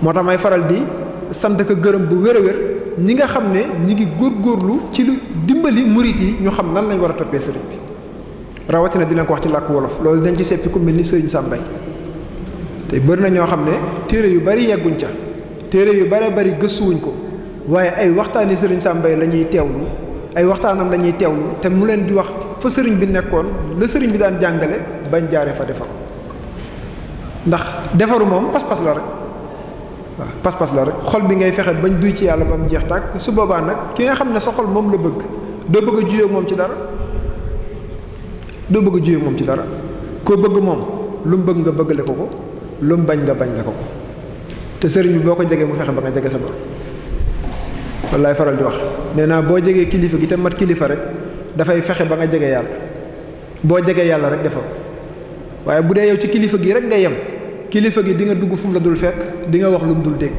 moo tax may faral di sant ko gërëm bu wér a wér ñi nga xam ne ñi ngi góorgóorlu ci lu dimbali murit yi ñu xam nan lañ war a toppee sëriñ bi rawatina dina ko wax ci làkk wolof loolu dañ ci seppi ku mel ni sëriñ Sàmbay te bëri na ñoo xam ne téere yu bari yegguñ ca téere yu bare bari gëstuwuñ ko waaye ay waxtaani sëriñ Sàmbay la ñuy teewlu ay waxtaanam la ñuy teewlu te mu leen di wax fa sëriñ bi nekkoon la sëriñ bi daan jàngale bañ jaaree fa defaru ndax defaru moom pas-pas la rek waaw pas-pas la rek xol bi ngay fexe bañ duy ci yàlla ba mu jeex tàkk su boobaa nag ki nga xam ne sa xol moom la bëgg doo bëgg a juyoo moom ci dara doo bëgg a juyoo moom ci dara koo bëgg moom lu mu bëgg nga bëggale ko ko lu mu bañ nga bañ la ko te sëriñ bi boo ko jegee mu fexe ba nga jege sa borom wallaay faral di wax nee naa boo jegee kilifa gi te mat kilifa rek dafay fexe ba nga jege yàlla boo jegee yàlla rek defar waaye bu dee yow ci kilifa gi rek nga yem kilifa gi di nga dugg fu mu la dul fekk di nga wax lu mu dul dégg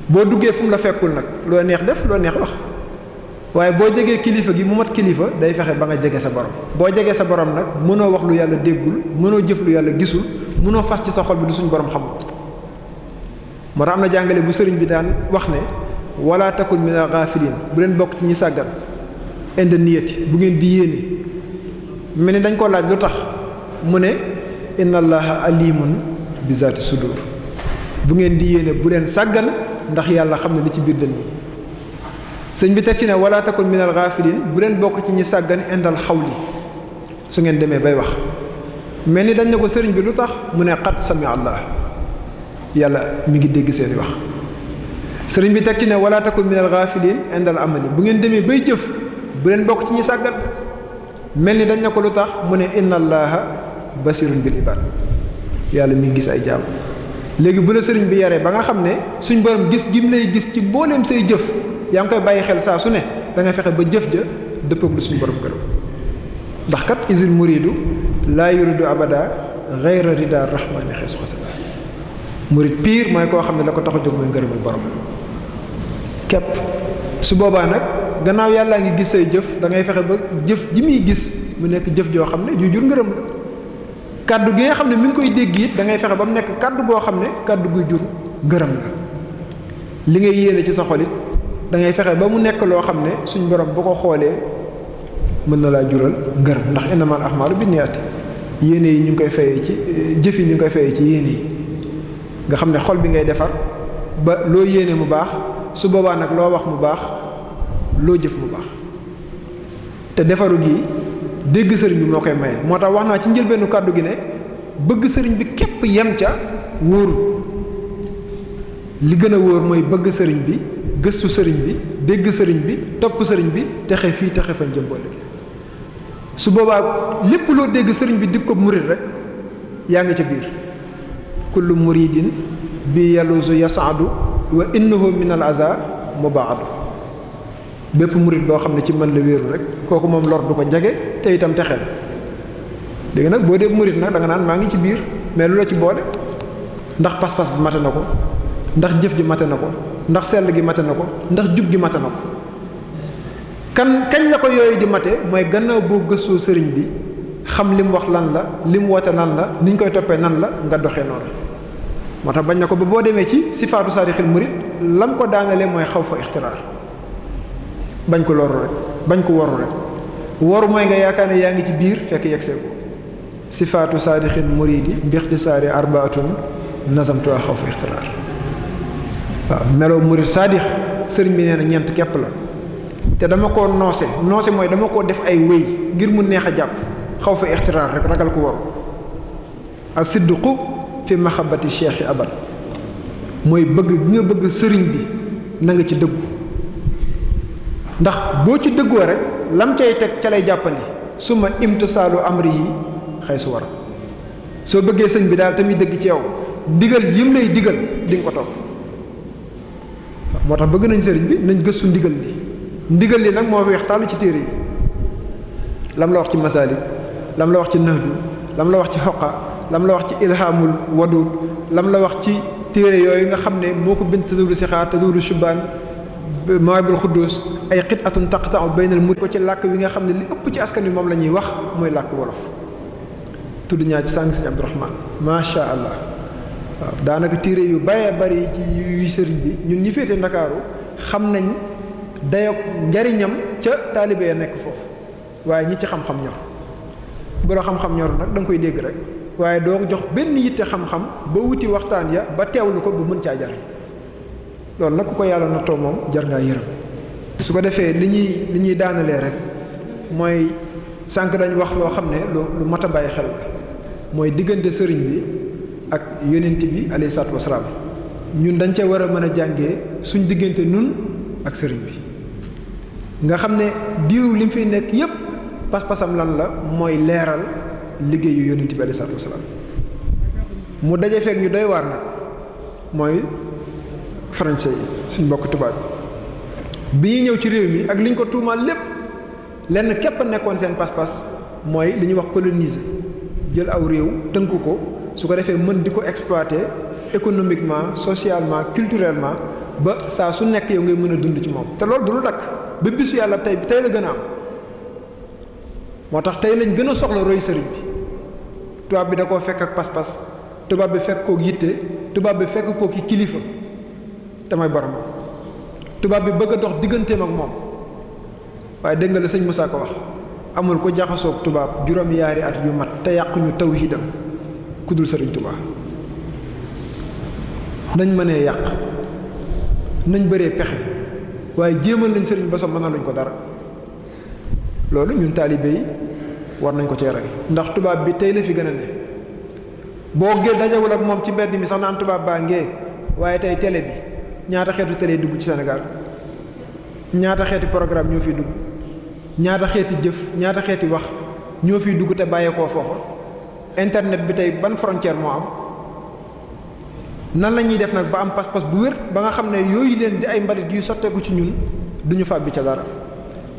boo duggee fu mu la fekkul nag loo neex def loo neex wax waaye boo jegee kilifa gi mu mat kilifa day fexe ba nga jege sa borom boo jegee sa borom nag mënoo wax lu yàlla déggul mënoo jëf lu yàlla gisul mënoo fas ci sa xol bi du suñu borom xamul moo tax am na jàngale bu sëriñ bi daan wax ne wala takun mina ghafilin bu leen bokk ci ñi sàggan inde niyati bu ngeen di yéene mel ni dañ ko laaj lu tax mu ne inna allaha alimun bi zaati sudur bu ngeen di yéene bu leen sàggan ndax yàlla xam ne li ci biir dënn yi sëñ bi teg ci ne wala takun minal ghafilin bu leen bokk ci ñi sàggan indal xawli su ngeen demee bay wax mel ni dañ ne ko sëriñ bi lu tax mu ne qad sami allah yàlla mi ngi dégg seeni wax sëriñ bi teg ci ne wala takun minal ghafilin indal amali bu ngeen demee bay jëf bu leen bokk ci ñi sàggan mel ni dañ ne ko lu tax mu ne inna allaha basirun bil ibad yàlla mi ngi gis ay jaam léegi bu la sëriñ bi yaree ba nga xam ne suñ borom gis gim lay gis ci mbooleem say jëf yaa ngi koy bàyyi xel saa su ne da nga fexe ba jëf ja dëppoog lu suñu borom gërëm ndax kat isil muridu laa yuridu abada ghayra rida rahmani xeesu xasana murid pire mooy koo xam ne la ko tax a jóg mooy ngërëmal borom képp su boobaa nag gannaaw yàllaa ngi gis say jëf da ngay fexe ba jëf ji muy gis mu nekk jëf joo xam ne ju jur ngërëm la kaddu gi nga xam ne mi ngi koy dégg it da ngay fexe ba mu nekk kaddu goo xam ne kaddu guy jur ngërëm la li ngay yéene ci sa xol it da ngay fexe ba mu nekk loo xam ne suñ borom bu ko xoolee mën na laa jural ngërëm ndax innamal a'maalu binniyaati yéene yi ñu ngi koy fayee ci jëf yi ñu ngi koy fayee ci yéene yi nga xam ne xol bi ngay defar ba loo yéene mu baax su boobaa nag loo wax mu baax loo jëf mu baax te defaru gi dégg sëriñ bi moo koy maye. moo tax wax naa ci njëlbeenu kàddu gi ne bëgg sëriñ bi képp yem ca wóoru li gën a wóor mooy bëgg sëriñ bi gëstu sëriñ bi dégg sëriñ bi topp sëriñ bi texe fii texe fa njëm boole su boobaa lépp loo dégg sëriñ bi dib ko murid rek yaa ngi ca biir kullu muridin bi yaluzu yasaadu wa innahu min al aza mubaadu bépp murid boo xam ne ci mën la wéeru rek kooku moom lor du ko jege te itam texe la léegi nag boo dee murid nag da nga naan maa ngi ci biir mais lu la ci boole ndax pas-pas bi mate na ko ndax jëf ji mate na ko ndax sell gi mate na ko ndax jub gi mate na ko kañ la ko yooyu di mate mooy gannaaw boo gëstoo sëriñ bi xam li mu wax lan la li mu woote nan la ni ñu koy toppee nan la nga doxee noonu moo tax bañ na ko ba boo demee ci sifaatu saadixil murid lam ko daanalee mooy xaw fa ixtiraar bañ ko loru rek bañ ko waru rek waru mooy nga yaakaar ne yaa ngi ci biir fekk yegsee ko sifaatu saadixil muridi bixtisaari arbaatun nazamtuwa xaw fa ixtiraar waaw meloo murid saadix sëriñ bi nee na ñeent képp la te dama koo noose mooy dama koo def ay wéy ngir mu neex a jàpp xaw fa ixtiraar rek ragal ko waru asidduqu fi mahabbati cheikhi abad mooy bëgg gi nga bëgg sëriñ bi na nga ci dëggu ndax boo ci dëggoo rek lam cay teg ca lay jàppandi suma imtisaalu amri yi xëy su war soo bëggee sëñ bi daal tamit dëgg ci yow ndigal yim lay digal di nga ko topp moo tax bëgg nañ sëriñ bi nañ gëstu ndigal li ndigal li nag moo weex tàll ci téere yi lam la wax ci masaalik lam la wax ci nahdu lam la wax ci xoqa lam la wax ci ilhaamul wadud lam la wax ci téere yooyu nga xam ne moo ko bind tazawudu sixaar tazawudu shubaan mawaahibul xuddus ay qit'atun taqta'u baynal murid ko ci làkk wi nga xam ne li ëpp ci askan wi moom la ñuy wax mooy làkk wolof tudd ñaar ci sàng sëñ Abdourahman macha allah waaw daanaka téere yu bëree bëri ci yuy sëriñ bi ñun ñi féete ndakaaru xam nañ dayoog njariñam ca taalibe ya nekk foofu waaye ñi ci xam-xam ñor bu la xam-xam ñor nag da nga koy dégg rek waaye doo jox benn yitte xam-xam ba wuti waxtaan ya ba teewlu ko ba mën caa jar loolu nag ku ko yàlla nattoo moom jar ngaa yërëm su ko defee li ñuy daanalee rek mooy sànq dañ wax loo xam ne lu mat a bàyyi xel la mooy diggante sëriñ bi ak yonent bi alayhi salaatu wasalaam ñun dañ cee war a mën a jàngee suñ diggante nun ak sëriñ bi nga xam ne diiru li mu fiy nekk yépp pas-pasam lan la mooy leeral liggéeyu yonent bi alayhi salaatu wasalaam mu daje fekk ñu doy waar nag mooy français yi suñ mbokk tubaab bi ñuy ñëw ci réew mi ak li ñu ko tuumaal lépp lenn képp a nekkoon seen pas-pas mooy li ñuy wax coloniser jël aw réew tënk ko su ko defee mën di ko exploiter économiquement socialement culturellement ba saa su nekk yow ngay mën a dund ci moom te loolu du lu dakk ba bisu yàlla tey la gën a am moo tax tey lañ gën a soxla roy sëriñ bi tubaab bi da koo fekk ak pas-pas tubaab bi fekk kook yitte tubaab bi fekk kook ki kilifa te mooy borom tubaab bi bëgg a dox digganteem ak moom waaye dégg nga la sëñ Moussa ko wax amul ko jaxasoog tubaab juróom yaari at yu mat te yàquñu tawhidam ku dul sëriñ Tuubaa nañ mënee yàq nañ bëree pexe waaye jéemal nañ sëriñ ba so mën na luñ ko dara loolu ñun taalibe yi war nañ ko cee rey ndax tubaab bi tey la fi gën a ne boo gee dajewul ak moom ci mbedd mi sax naan tubaab baa ngee waaye tey télé bi ñaata xeetu télé dugg ci Sénégal ñaata xeeti programme ñoo fiy dugg ñaata xeeti jëf ñaata xeeti wax ñoo fiy dugg te bàyyeekoo foofa internet bi tey ban frontière moo am nan la ñuy def nag ba am pas-pas bu wér ba nga xam ne yooyu leen di ay mbalit yu sotteeku ci ñun duñu fàbbi ca dara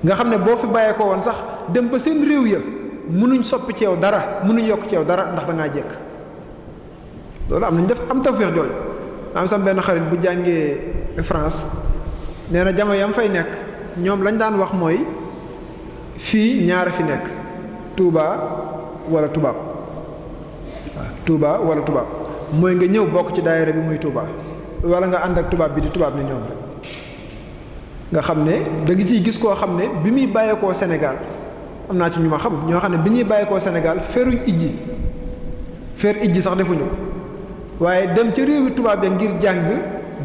nga xam ne boo fi bàyyeekoo woon sax dem ba seen réew ya mënuñ soppi ci yow dara mënuñ yokk ci yow dara ndax da ngaa jekk loolu am nañ def am tawfeex jooju am sam benn xarit bu jàngee France nee na jamono yam fay nekk ñoom lañ daan wax mooy fii ñaara fi nekk Touba wala tubaab waaw Touba wala tubaab mooy nga ñëw bokk ci daayira bi muy Touba wala nga ànd ak tubaab bi di tubaab ni ñoom rek nga xam ne da nga ciy gis koo xam ne bi muy bàyyeekoo Sénégal am naa ci ñu ma xam ñoo xam ne bi ñuy bàyyeekoo Sénégal feruñ ijji sax defuñu ko waaye dem ca réewi tubaab ya ngir jàng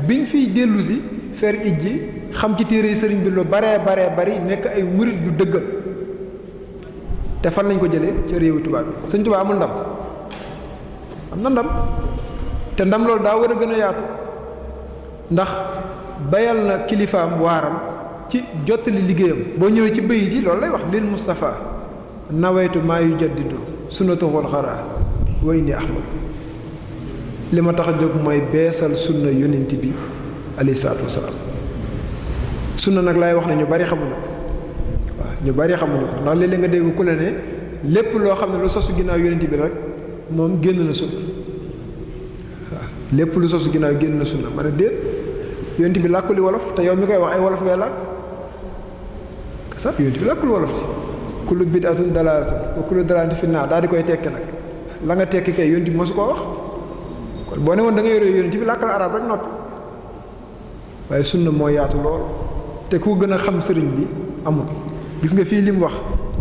biñ fiy dellu si fer ijji xam ci téere sëriñ bi lu baree bari nekk ay murit yu dëggal te fan lañ ko jëlee ca réewu tubaab bi sëñ Tuubaa amul ndam am na ndam te ndam loolu daa war a gën a yaatu ndax bayal na kilifaam waaram ci jottali liggéeyam boo ñëwee ci bayit yi loolu lay wax lil Mustafa nawaytu maa yu jaddidu sunnatuhul xara way ni ahmad li ma tax a jóg mooy beesal sunna yonent bi alayhi salaatu wasalaam sunna nag laay wax ne ñu bari xamuñu ko waaw ñu bari xamuñu ko ndax léeg-léeg nga dégg ku la ne lépp loo xam ne lu sosu ginnaaw yonent bi rek moom génn na sunna waaw lépp lu sosu ginnaaw génn na sunna ma ne déet yonent bi làkkuli wolof te yow mi koy wax ay wolof ngay làkk sax yonent bi làkkul wolof te kullu bid'atun dalaalatun wa kullu dalaalatin fi naar daal di koy tekki nag la nga tekki kay yonent bi mosu koo wax kon boo ne woon da nga yore yonent bi làkkal arab rek noppi waaye sunna moo yaatu lool te ku gën a xam sëriñ bi amul gis nga fii li mu wax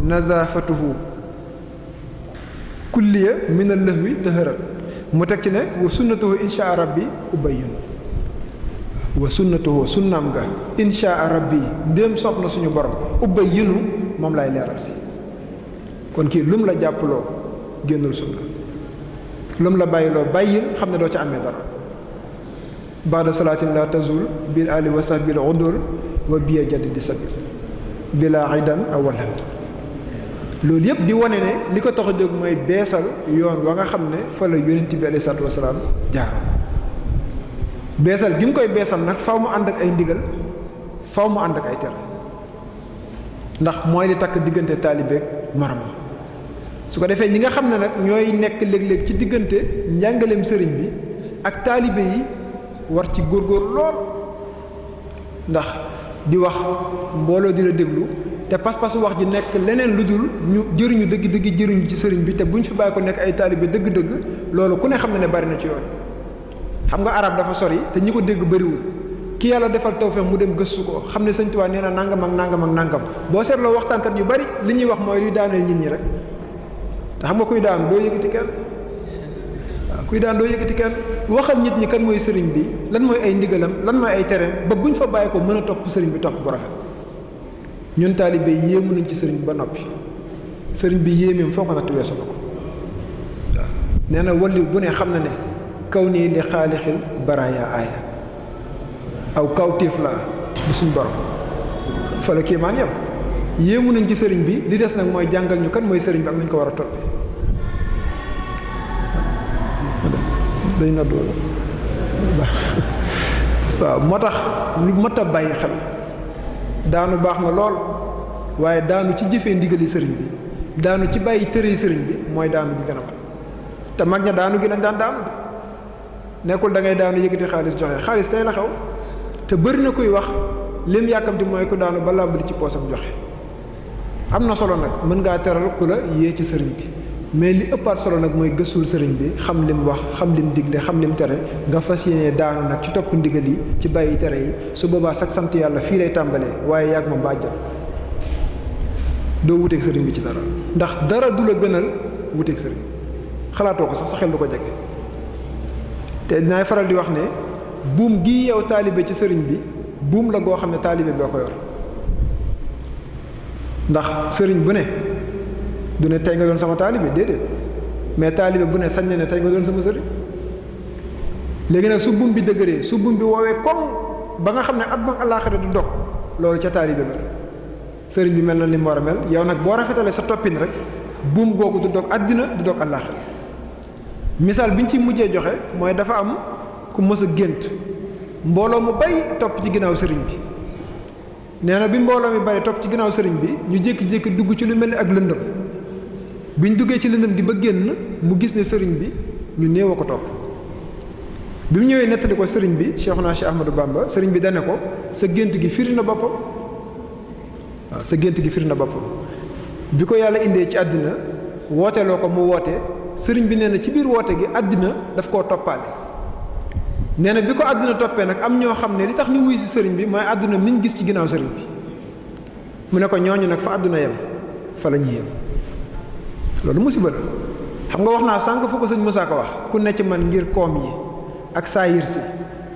nazafatuhu kulliya min al-lahwi taharat mu teg ci ne wa sunnatuhu insha rabbi ubayyin wa sunnatuhu sunnaam nga insha rabbi ndéem sopp na suñu borom ubayyinu moom lay leeral si kon kii lum la jàppaloo génnul sunna lum la bàyyiloo bàyyil xam ne doo ca amee dara baada salaatin la tazul bil ali wa sahbil udul wa biya jadd di sabil bila idan awalan loolu yëpp di wane ne li ko tax a jóg mooy beesal yoon wa nga xam ne fa la yonent bi alayhi salaatu wasalaam jaaroon beesal gi mu koy beesal nag faw mu ànd ak ay ndigal faw mu ànd ak ay tere ndax mooy li takk diggante taalibeek morom su ko defee ñi nga xam ne nag ñooy nekk léeg-léeg ci diggante njàngaleem sëriñ bi ak taalibe yi war ci góorgóor lool ndax di wax mbooloo di la déglu te pas-pasu wax ji nekk leneen lu dul ñu jëriñu dëgg-dëgg jëriñu ci sëriñ bi te bu ñu fi bàyyi ko nekk ay taalibe dëgg-dëgg loolu ku ne xam ne bari na ci yoon xam nga arab dafa sori te ñi ko dégg bëriwul ki yàlla defal tawfeex mu dem gëstu ko xam ne Sëñ Tuubaa nee na nangam ak nangam ak nangam boo seetloo waxtaankat yu bari li ñuy wax mooy luy daaneel nit ñi rek te xam nga kuy daan doo yëkkati kenn waaw kuy daan doo yëkkati kenn waxal nit ñi kan mooy sëriñ bi lan mooy ay ndigalam lan mooy ay tereem ba buñ fa bàyyi ko mën a topp sëriñ bi topp bu rafet ñun taalibe yéemu nañ ci sëriñ bi ba noppi sëriñ bi yéemeem foo ko natt weesu na ko waaw nee na walli bu ne xam na ne kaw nii li xaalixil baraaya aaya aw kawtéef la bu suñ borom fa la kéemaan yam yéemu nañ ci sëriñ bi li des nag mooy jàngal ñu kan mooy sëriñ bi ak nañ ko war a toppee dañ na doon waaw moo tax lu mat a bàyyi xel daanu baax na lool waaye daanu ci jëfee ndigali sëriñ bi daanu ci bàyyi tërëy sëriñ bi mooy daanu gi gën a mat te mag ña daanu gi lañ daan daanu nekkul da ngay daanu yëkkati xaalis joxe xaalis tey la xew te bëri na kuy wax lim yàkkamti mooy ku daanu ba làmb di ci poosam joxe am na solo nag mën ngaa teral ku la yee ci sëriñ bi mais li ëppaat solo nag mooy gëstul sëriñ bi xam lim wax xam lim digle xam lim tere nga fas yéenee daanu nag ci topp ndigal yi ci bàyyi tere yi su boobaa sax sant yàlla fii lay tàmbalee waaye yàgg ma bàjjal doo wuteeg sëriñ bi ci dara ndax dara du la gënal wuteeg sëriñ xalaatoo ko sax sa xel du ko jege te dinaay faral di wax ne buum gii yow taalibe ci sëriñ bi buum la goo xam ne taalibe boo ko yor ndax sëriñ bu ne du ne tey nga doon sama taalibe déedéet mais taalibe bu ne sañ na ne tey nga doon sama sëriñ léegi nag su buum bi dëgëree su buum bi woowee comme ba nga xam ne àdduna ak àllaaxira du dog loolu ca taalibe ba sëriñ bi mel na li mu war a mel yow nag boo rafetalee sa toppin rek buum googu du dog àddina du dog àllaaxira misaal bi ñu ci mujjee joxe mooy dafa am ku mës a gént mbooloo mu bay topp ci ginnaaw sëriñ bi nee na bi mbooloo mi bari topp ci ginnaaw sëriñ bi ñu jékki-jékki dugg ci lu mel ni ak lëndëm bi ñu duggee ci lëndëm gi ba génn mu gis ne sëriñ bi ñu néew a ko topp bi mu ñëwee nettali ko sëriñ bi Cheikhuna Cheikh Ahmadou Bamba sëriñ bi dane ko sa gént gi firi na boppam waaw sa gént gi firi na boppam bi ko yàlla indee ci àddina wooteeloo ko mu woote sëriñ bi nee na ci biir woote gi àddina daf koo toppaale nee na bi ko àdduna toppee nag am ñoo xam ne li tax ñu wuy si sëriñ bi mooy àdduna miñ gis ci ginnaaw sëriñ bi mu ne ko ñooñu nag fa àdduna yem fa la ñuy yem loolu musiba la xam nga wax naa sànq fu ko sëñ Moussa ko wax ku ne ci man ngir koom yi ak saayir si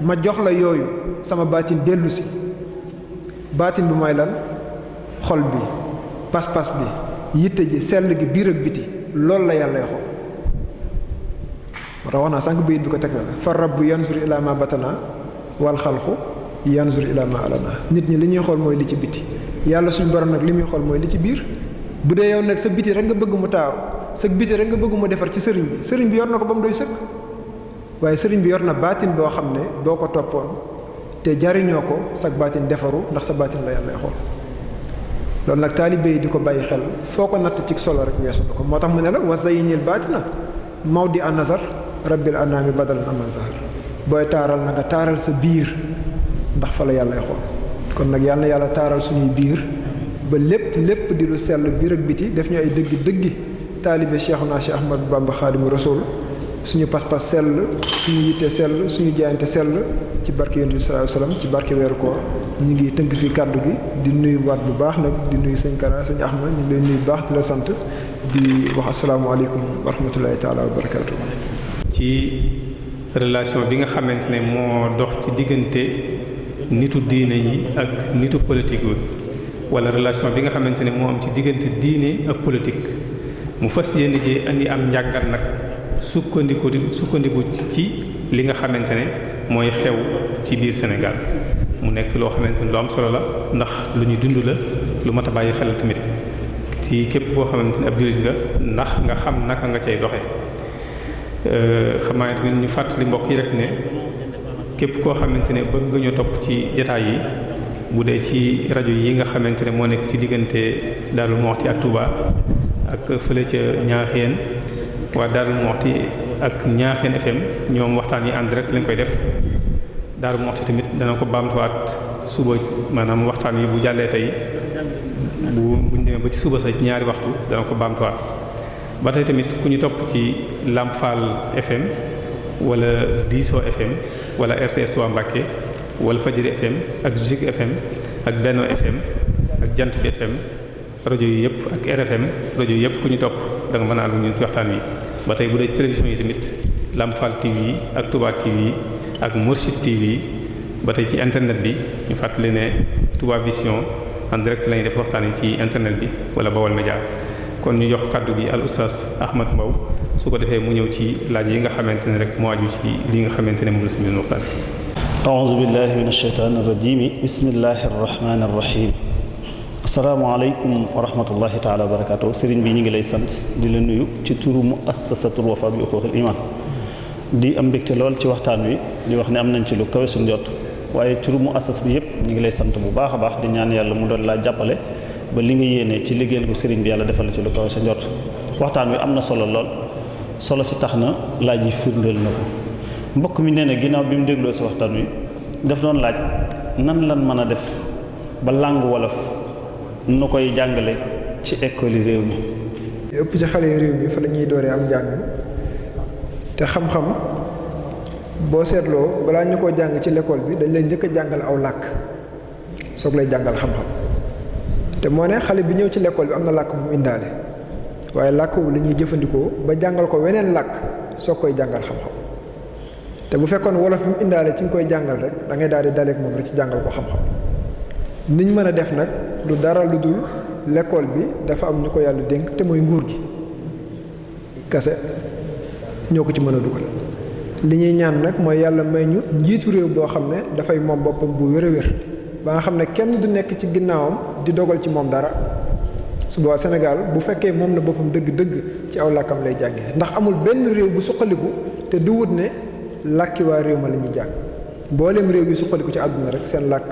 ma jox la yooyu sama baatin dellu si baatin bi mooy lan xol bi pas-pas bi yitte ji sell gi biir ak biti loolu la yàlla xool moo tax wax naa sànq bayit bi ko teg la fa rabbu yanzur ila ma batana wal xalqu yanzur ila ma alana nit ñi li ñuy xool mooy li ci biti yàlla suñu borom nag li muy xool mooy li ci biir bu dee yow nag sa biti rek nga bëgg mu taaru sa biti rek nga bëgg mu defar ci sëriñ bi yor na ko ba mu doy sëkk waaye sëriñ bi yor na baatin boo xam ne boo ko toppoon te jariñoo ko sag baatin defaru ndax sa baatin la yàlla xool loolu nag taalibe yi di ko bàyyi xel foo ko natt ci solo rek weesu na ko moo tax mu ne la wa zayyinil baatina mawdi an nazar rabbil anami badalan aman zahar booy taaral na nga taaral sa biir ndax fa la yàlla xool kon nag yàlla na yàlla taaral suñuy biir ba lépp di lu sell biir ak biti def ñu ay dëggi taalibe Cheikhuna Cheikh Ahmadou Bamba Xaadimu Rasuul suñu pas-pas sell suñu yitte sell suñu jaayante sell ci barke Yonent bi sallallahu alayhi wasallam ci barke weeru koor ñu ngi tënk fi kàddu gi di nuyu waat bu baax nag di nuyu sëñ Kara sëñ Ahmad ñu ngi lay nuyu bu baax di la sant di wax asalaamaaleykum wa rahmatullahi taala wa barakaatu. ci relation bi nga xamante ne moo dox ci diggante nitu diine yi ak nitu politique yi wala relation bi nga xamante ne moo am ci diggante diine ak politique mu fas yéene ci indi am njàngat nag sukkandiku ci li nga xamante ne mooy xew ci biir Sénégal mu nekk loo xamante ne lu am solo la ndax lu ñu dund la lu mat a bàyyi xel tamit ci képp koo xamante ne ab jullit nga ndax nga xam naka nga cay doxe xam naa tamit ñu fàttali mbokk yi rek ne képp koo xamante ne bëgg nga ñu topp ci jataay yi bu dee ci rajo yi nga xamante ne moo nekk ci diggante Darou Moukhty ak Touba ak fële ca Ñaaxeen waa Darou Moukhty ak Ñaaxeen FM ñoom waxtaan yi en direct lañ koy def Darou Moukhty tamit dana ko baamtuwaat suba maanaam waxtaan yi bu jàllee tey buñ demee ba ci suba sa ñaari waxtu dana ko baamtuwaat ba tey tamit ku ñu topp ci Lamp Fall FM wala Diso FM wala RTS Touba Mbacké wala Fajri FM ak Zik FM ak Benno FM ak Jant bi FM rajo yi yëpp ak RFM rajo yi yëpp ku ñu topp da nga mën a ànd ñun ci waxtaan wi. ba tey bu dee télévision yi tamit Lamp Fall TV ak Touba TV ak Mourchid TV ba tey ci internet bi ñu fàttali ne Touba Vision en direct lañuy def waxtaan yi ci internet bi wala Bawol Média kon ñu jox kàddu gi al oustaz Ahmad Mbow su ko defee mu ñëw ci laaj yi nga xamante ne rek moo aju ci li nga xamante ne moom la si biir waxtaan. a'uuzu billahi minash shaytaanir rajiim bismillahir rahmaanir rahiim. asalaamaaleykum wa rahmatullahi taala wa barakaatu sëriñ bi ñu ngi lay sant di la nuyu ci turu muassasatul Wafa bi huquuqil iman di am mbégte lool ci waxtaan wi di wax ne am nañ ci lu kawe suñu jot waaye turu muassas bi yëpp ñu ngi lay sant bu baax a baax di ñaan yàlla mu doon laa jàppale ba li nga yéene ci liggéeyal ko sëriñ bi yàlla defal la ci lu kawe sa jot waxtaan wi am na solo lool solo si tax na laaj yi firndeel na ko mbokk mi nee na ginnaaw bi mu dégloo si waxtaan wi daf doon laaj nan lan mën a def ba langue wolof nu koy jàngale ci école yi réew mi. ëpp ci xale yi réew mi fa la ñuy dooree am njàng te xam-xam boo seetloo balaa ñu ko jàng ci l'école bi dañ lay njëkk a jàngal aw làkk soog lay jàngal xam-xam te moo ne xale bi ñëw ci l'école bi am na làkk bu mu indaale waaye làkk wu la ñuy jëfandikoo ba jàngal ko weneen làkk soog koy jàngal xam-xam te bu fekkoon wolof bi mu indaale ci nga koy jàngal rek da ngay daal di daleek moom rek ci jàngal ko xam-xam niñ mën a def nag lu dara lu dul l'école bi dafa am ñu ko yàlla dénk te mooy nguur gi kase ñoo ko ci mën a dugal li ñuy ñaan nag mooy yàlla may ñu njiitu réew boo xam ne dafay moom boppam bu wér a wér ba nga xam ne kenn du nekk ci ginnaawam di dogal ci moom dara su boobaa Sénégal bu fekkee moom na boppam dëgg-dëgg ci aw làkkam lay jàngee ndax amul benn réew bu suqaliku te du wut ne làkki waa réew ma la ñuy jàng mboolem réew yi suqaliku ci àdduna rek seen làkk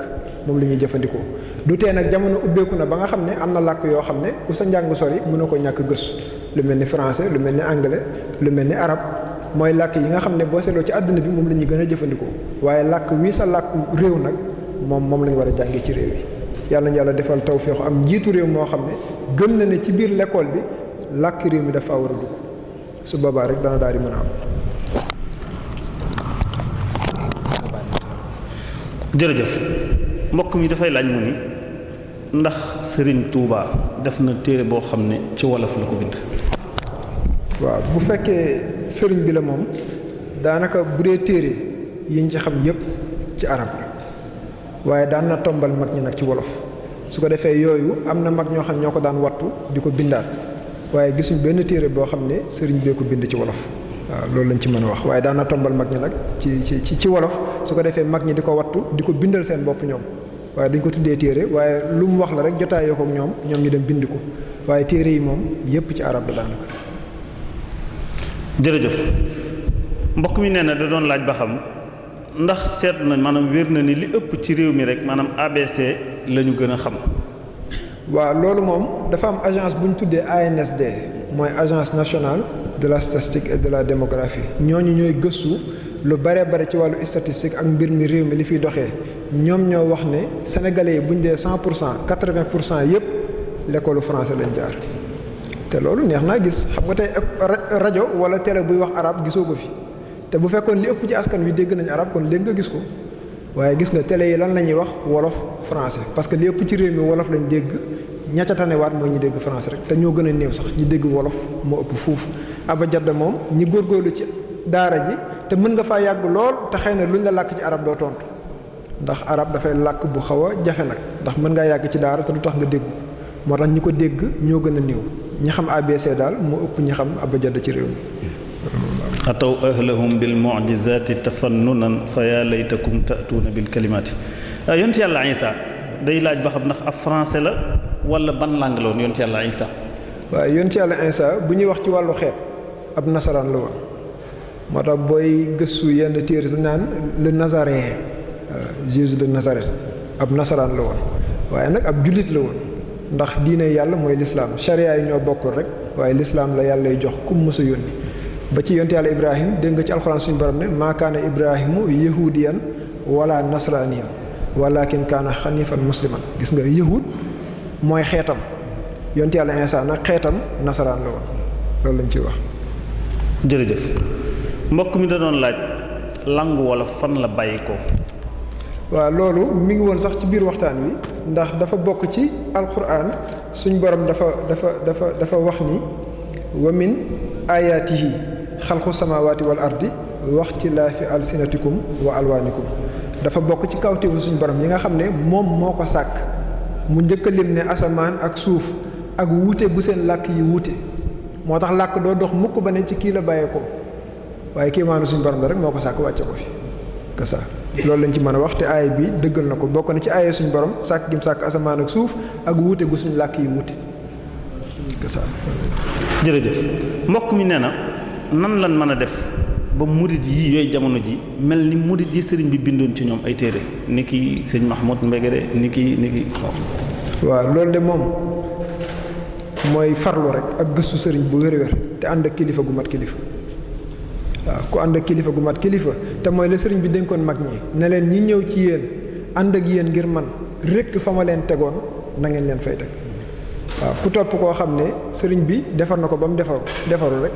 moom la ñuy jëfandikoo du tee nag jamono ubbeeku na ba nga xam ne am na làkk yoo xam ne ku sa njàng sori mën na ko ñàkk gëstu lu mel ni français lu mel ni anglais lu mel ni arab mooy làkk yi nga xam ne boo seetloo ci àdduna bi moom la ñuy gën a jëfandikoo waaye làkk wii sa làkku réew nag moom la ñu war a jàngee ci réew yi yàlla na yàlla defal tawfeex am njiitu réew moo xam ne gëm na ne ci biir l'école bi làkk réew mi dafa war a dugg su boobaa rek dana daal di mën a am. jërëjëf mbokk mi dafay laaj mu ni ndax Serigne Touba def na téere boo xam ne ci wolof la ko bind. waaw bu fekkee sëriñ bi la moom daanaka bu dee téere yi ñu ci xam yépp ci arab la waaye daan na tombal mag ñi nag ci wolof su ko defee yooyu am na mag ñoo xam ñoo ko daan wattu di ko bindaat waaye gisuñ benn téere boo xam ne sëriñ bee ko bind ci wolof waaw loolu lañ ci mën a wax waaye daana tombal mag ñi nag ci wolof su ko defee mag ñi di ko wattu di ko bindal seen bopp ñoom waaye duñ ko tuddee téere waaye lu mu wax la rek jotaayoo ko ak ñoom ñu dem bind ko waaye téere yi moom yépp ci arab la daanaka. jërëjëf mbokk mi nee na da doon laaj ba xam ndax seet na maanaam wér na ni li ëpp ci réew mi rek maanaam ABC la ñu gën a xam. waaw loolu moom dafa am agence bu ñu tuddee ANSD mooy agence nationale de la statistique et de la démographie ñooñu ñooy gëstu lu bare bare ci wàllu statistique ak mbir mi réew mi li fiy doxee ñoom ñoo wax ne sénégalais yi buñ dee 100% 80% yépp l'école français lañ jaar te loolu neex naa gis xam nga tey rajo wala télé buy wax arab gisoo ko fi te bu fekkoon li ëpp ci askan wi dégg nañ arab kon léegi nga gis ko waaye gis nga télé yi lan la ñuy wax wolof français parce que li ëpp ci réew mi wolof lañ dégg ña ca tanewaat mooy ñi dégg français rek te ñoo gën a néew sax ñi dégg wolof moo ëpp fuuf abajada moom ñi góorgóorlu ci daara ji te mën nga faa yàgg lool te xëy na luñ la làkk ci arab doo tontu ndax arab dafay làkk bu xaw a jafe nag ndax mën ngaa yàgg ci daara te du tax nga dégg moo tax ñi ko dégg ñoo gën a néew ñi xam ABC daal moo ëpp ñi xam abajada ci réew mi. ataw ahlahum bil mu'jizati tafannunan fa yaa laytakum ta'tuuna bil kalimaati yonent yàlla Isa day laaj ba xam ndax ab français la wala ban langue la woon yonent yàlla Isa. waaw yonent yàlla Isa bu ñuy wax ci wàllu xeet ab nasaraan la woon moo tax booy gëstu yenn téere sa naan le nazaréen Jésus de Nazareth ab nasaraan la woon waaye nag ab jullit la woon ndax diine yàlla mooy lislaam charia yi ñoo bokkul rek waaye lislaam la yàlla lay jox ku mu mës a yónni ba ci yonte yàlla Ibrahim dégg nga ci alxuraan suñu borom ne maa kaana Ibrahimu yahudiyan wala nasraniyan walakin kaana xanifan musliman gis nga yahud mooy xeetam yonte yàlla Isa nag xeetam nasaraan la woon loolu lañ ciy wax. jërëjëf mbokk mi da doon laaj langue wolof fan la bàyyi ko. waaw loolu mi ngi woon sax ci biir waxtaan wi ndax dafa bokk ci alxuraan suñ borom dafa wax ni wa min ayaatihi xalqu samawati wal ardi waxtilaafi alsinatikum wa alwaanikum dafa bokk ci kawtéefu suñu borom yi nga xam ne moom moo ko sàkk mu njëkk a lim ne asamaan ak suuf ak wuute bu seen làkk yi wuute moo tax làkk doo dox mukk ba ne ci kii la bàyyee ko waaye kii maanu suñu borom la rek moo ko sàkk wàcce ko fi que ça loolu lañ ci mën a wax te aaya bi dëggal na ko bokk na ci aaya suñu borom sàkk gim sàkk asamaan ak suuf ak wuute gu suñu làkk yi wuute que ça. jërëjëf mbokk mi nee na nan lan mën a def ba murid yi yooyu jamono ji mel ni murid yi sëriñ bi bindoon ci ñoom ay téere ni ki sëñ Mahmoud Mbegere ni ki waaw loolu de moom mooy farlu rek ak gëstu sëriñ bu wér-wér te ànd ak kilifa gu mat kilifa waaw ku ànd ak kilifa gu mat kilifa te mooy la sëriñ bi dénkoon mag ñi ne leen ñi ñëw ci yéen ànd ak yéen ngir man rekk fa ma leen tegoon na ngeen leen fay teg waaw ku topp koo xam ne sëriñ bi defar na ko ba mu defaru rek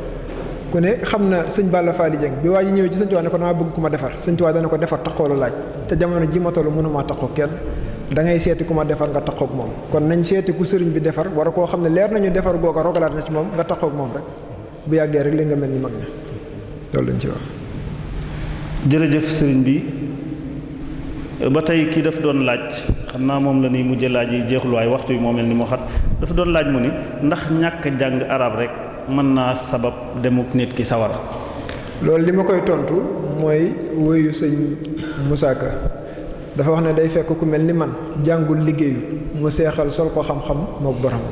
ku ne xam na sëñ Balla Faali Jeng bi waa ji ñëwee ci sëñ Tuubaa ne ko dama bëgg ku ma defar sëñ Tuubaa dana ko defar taxoo la laaj te jamono ji ma tollu mënumaa taxoo kenn da ngay seeti ku ma defar nga taxoog moom kon nañ seeti ku sëriñ bi defar war a koo xam ne leer nañu defar googa rogalaat na ci moom nga taxoog moom rek bu yàggee rek li nga mel ni mag ña loolu lañ ci wax. jërëjëf sëriñ bi ba tey kii daf doon laaj xam naa moom la ni mujj laaj yi jeexul waaye waxtu bi moo mel ni moo xat dafa doon laaj mu ni ndax ñàkk jàng arab rek mën naa sabab demuk nit ki sawara. loolu li ma koy tontu mooy woyu sëñ Moussa Ka dafa wax ne day fekk ku mel ni man jàngul liggéeyu mu seexal sol ko xam-xam mook borom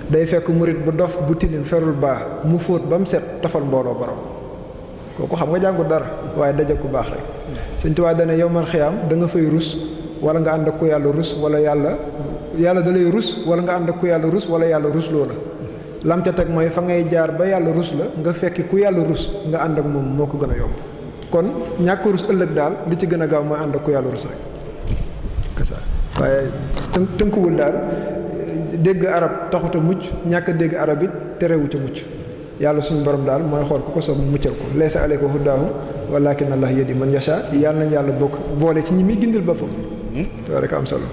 day fekk murit bu dof bu tilim ferul baa mu fóot ba mu set tafal mbooloo borom kooku xam nga jàngul dara waaye daje ku baax rek sëñ Tuubaa dana yowmal xiyaam da nga fay rus wala nga ànd ak ku yàlla rus wala yàlla da lay rus wala nga ànd ak ku yàlla rus wala yàlla rus loola lam ca teg mooy fa ngay jaar ba yàlla rus la nga fekki ku yàlla rus nga ànd ak moom moo ko gën a yomb kon ñàkk rus ëllëg daal li ci gën a gaaw mooy ànd ak ku yàlla rus rek que ça waaye tënkuwul daal dégg arab taxut a mucc ñàkk a dégg arab it terewu ca mucc yàlla suñu borom daal mooy xool ku ko soob muccal ko laysa alayka hudaahum walaakin Allah yahdi man yashaa yàlla nañ yàlla boole ci ñi muy gindil boppam loolu rek am solo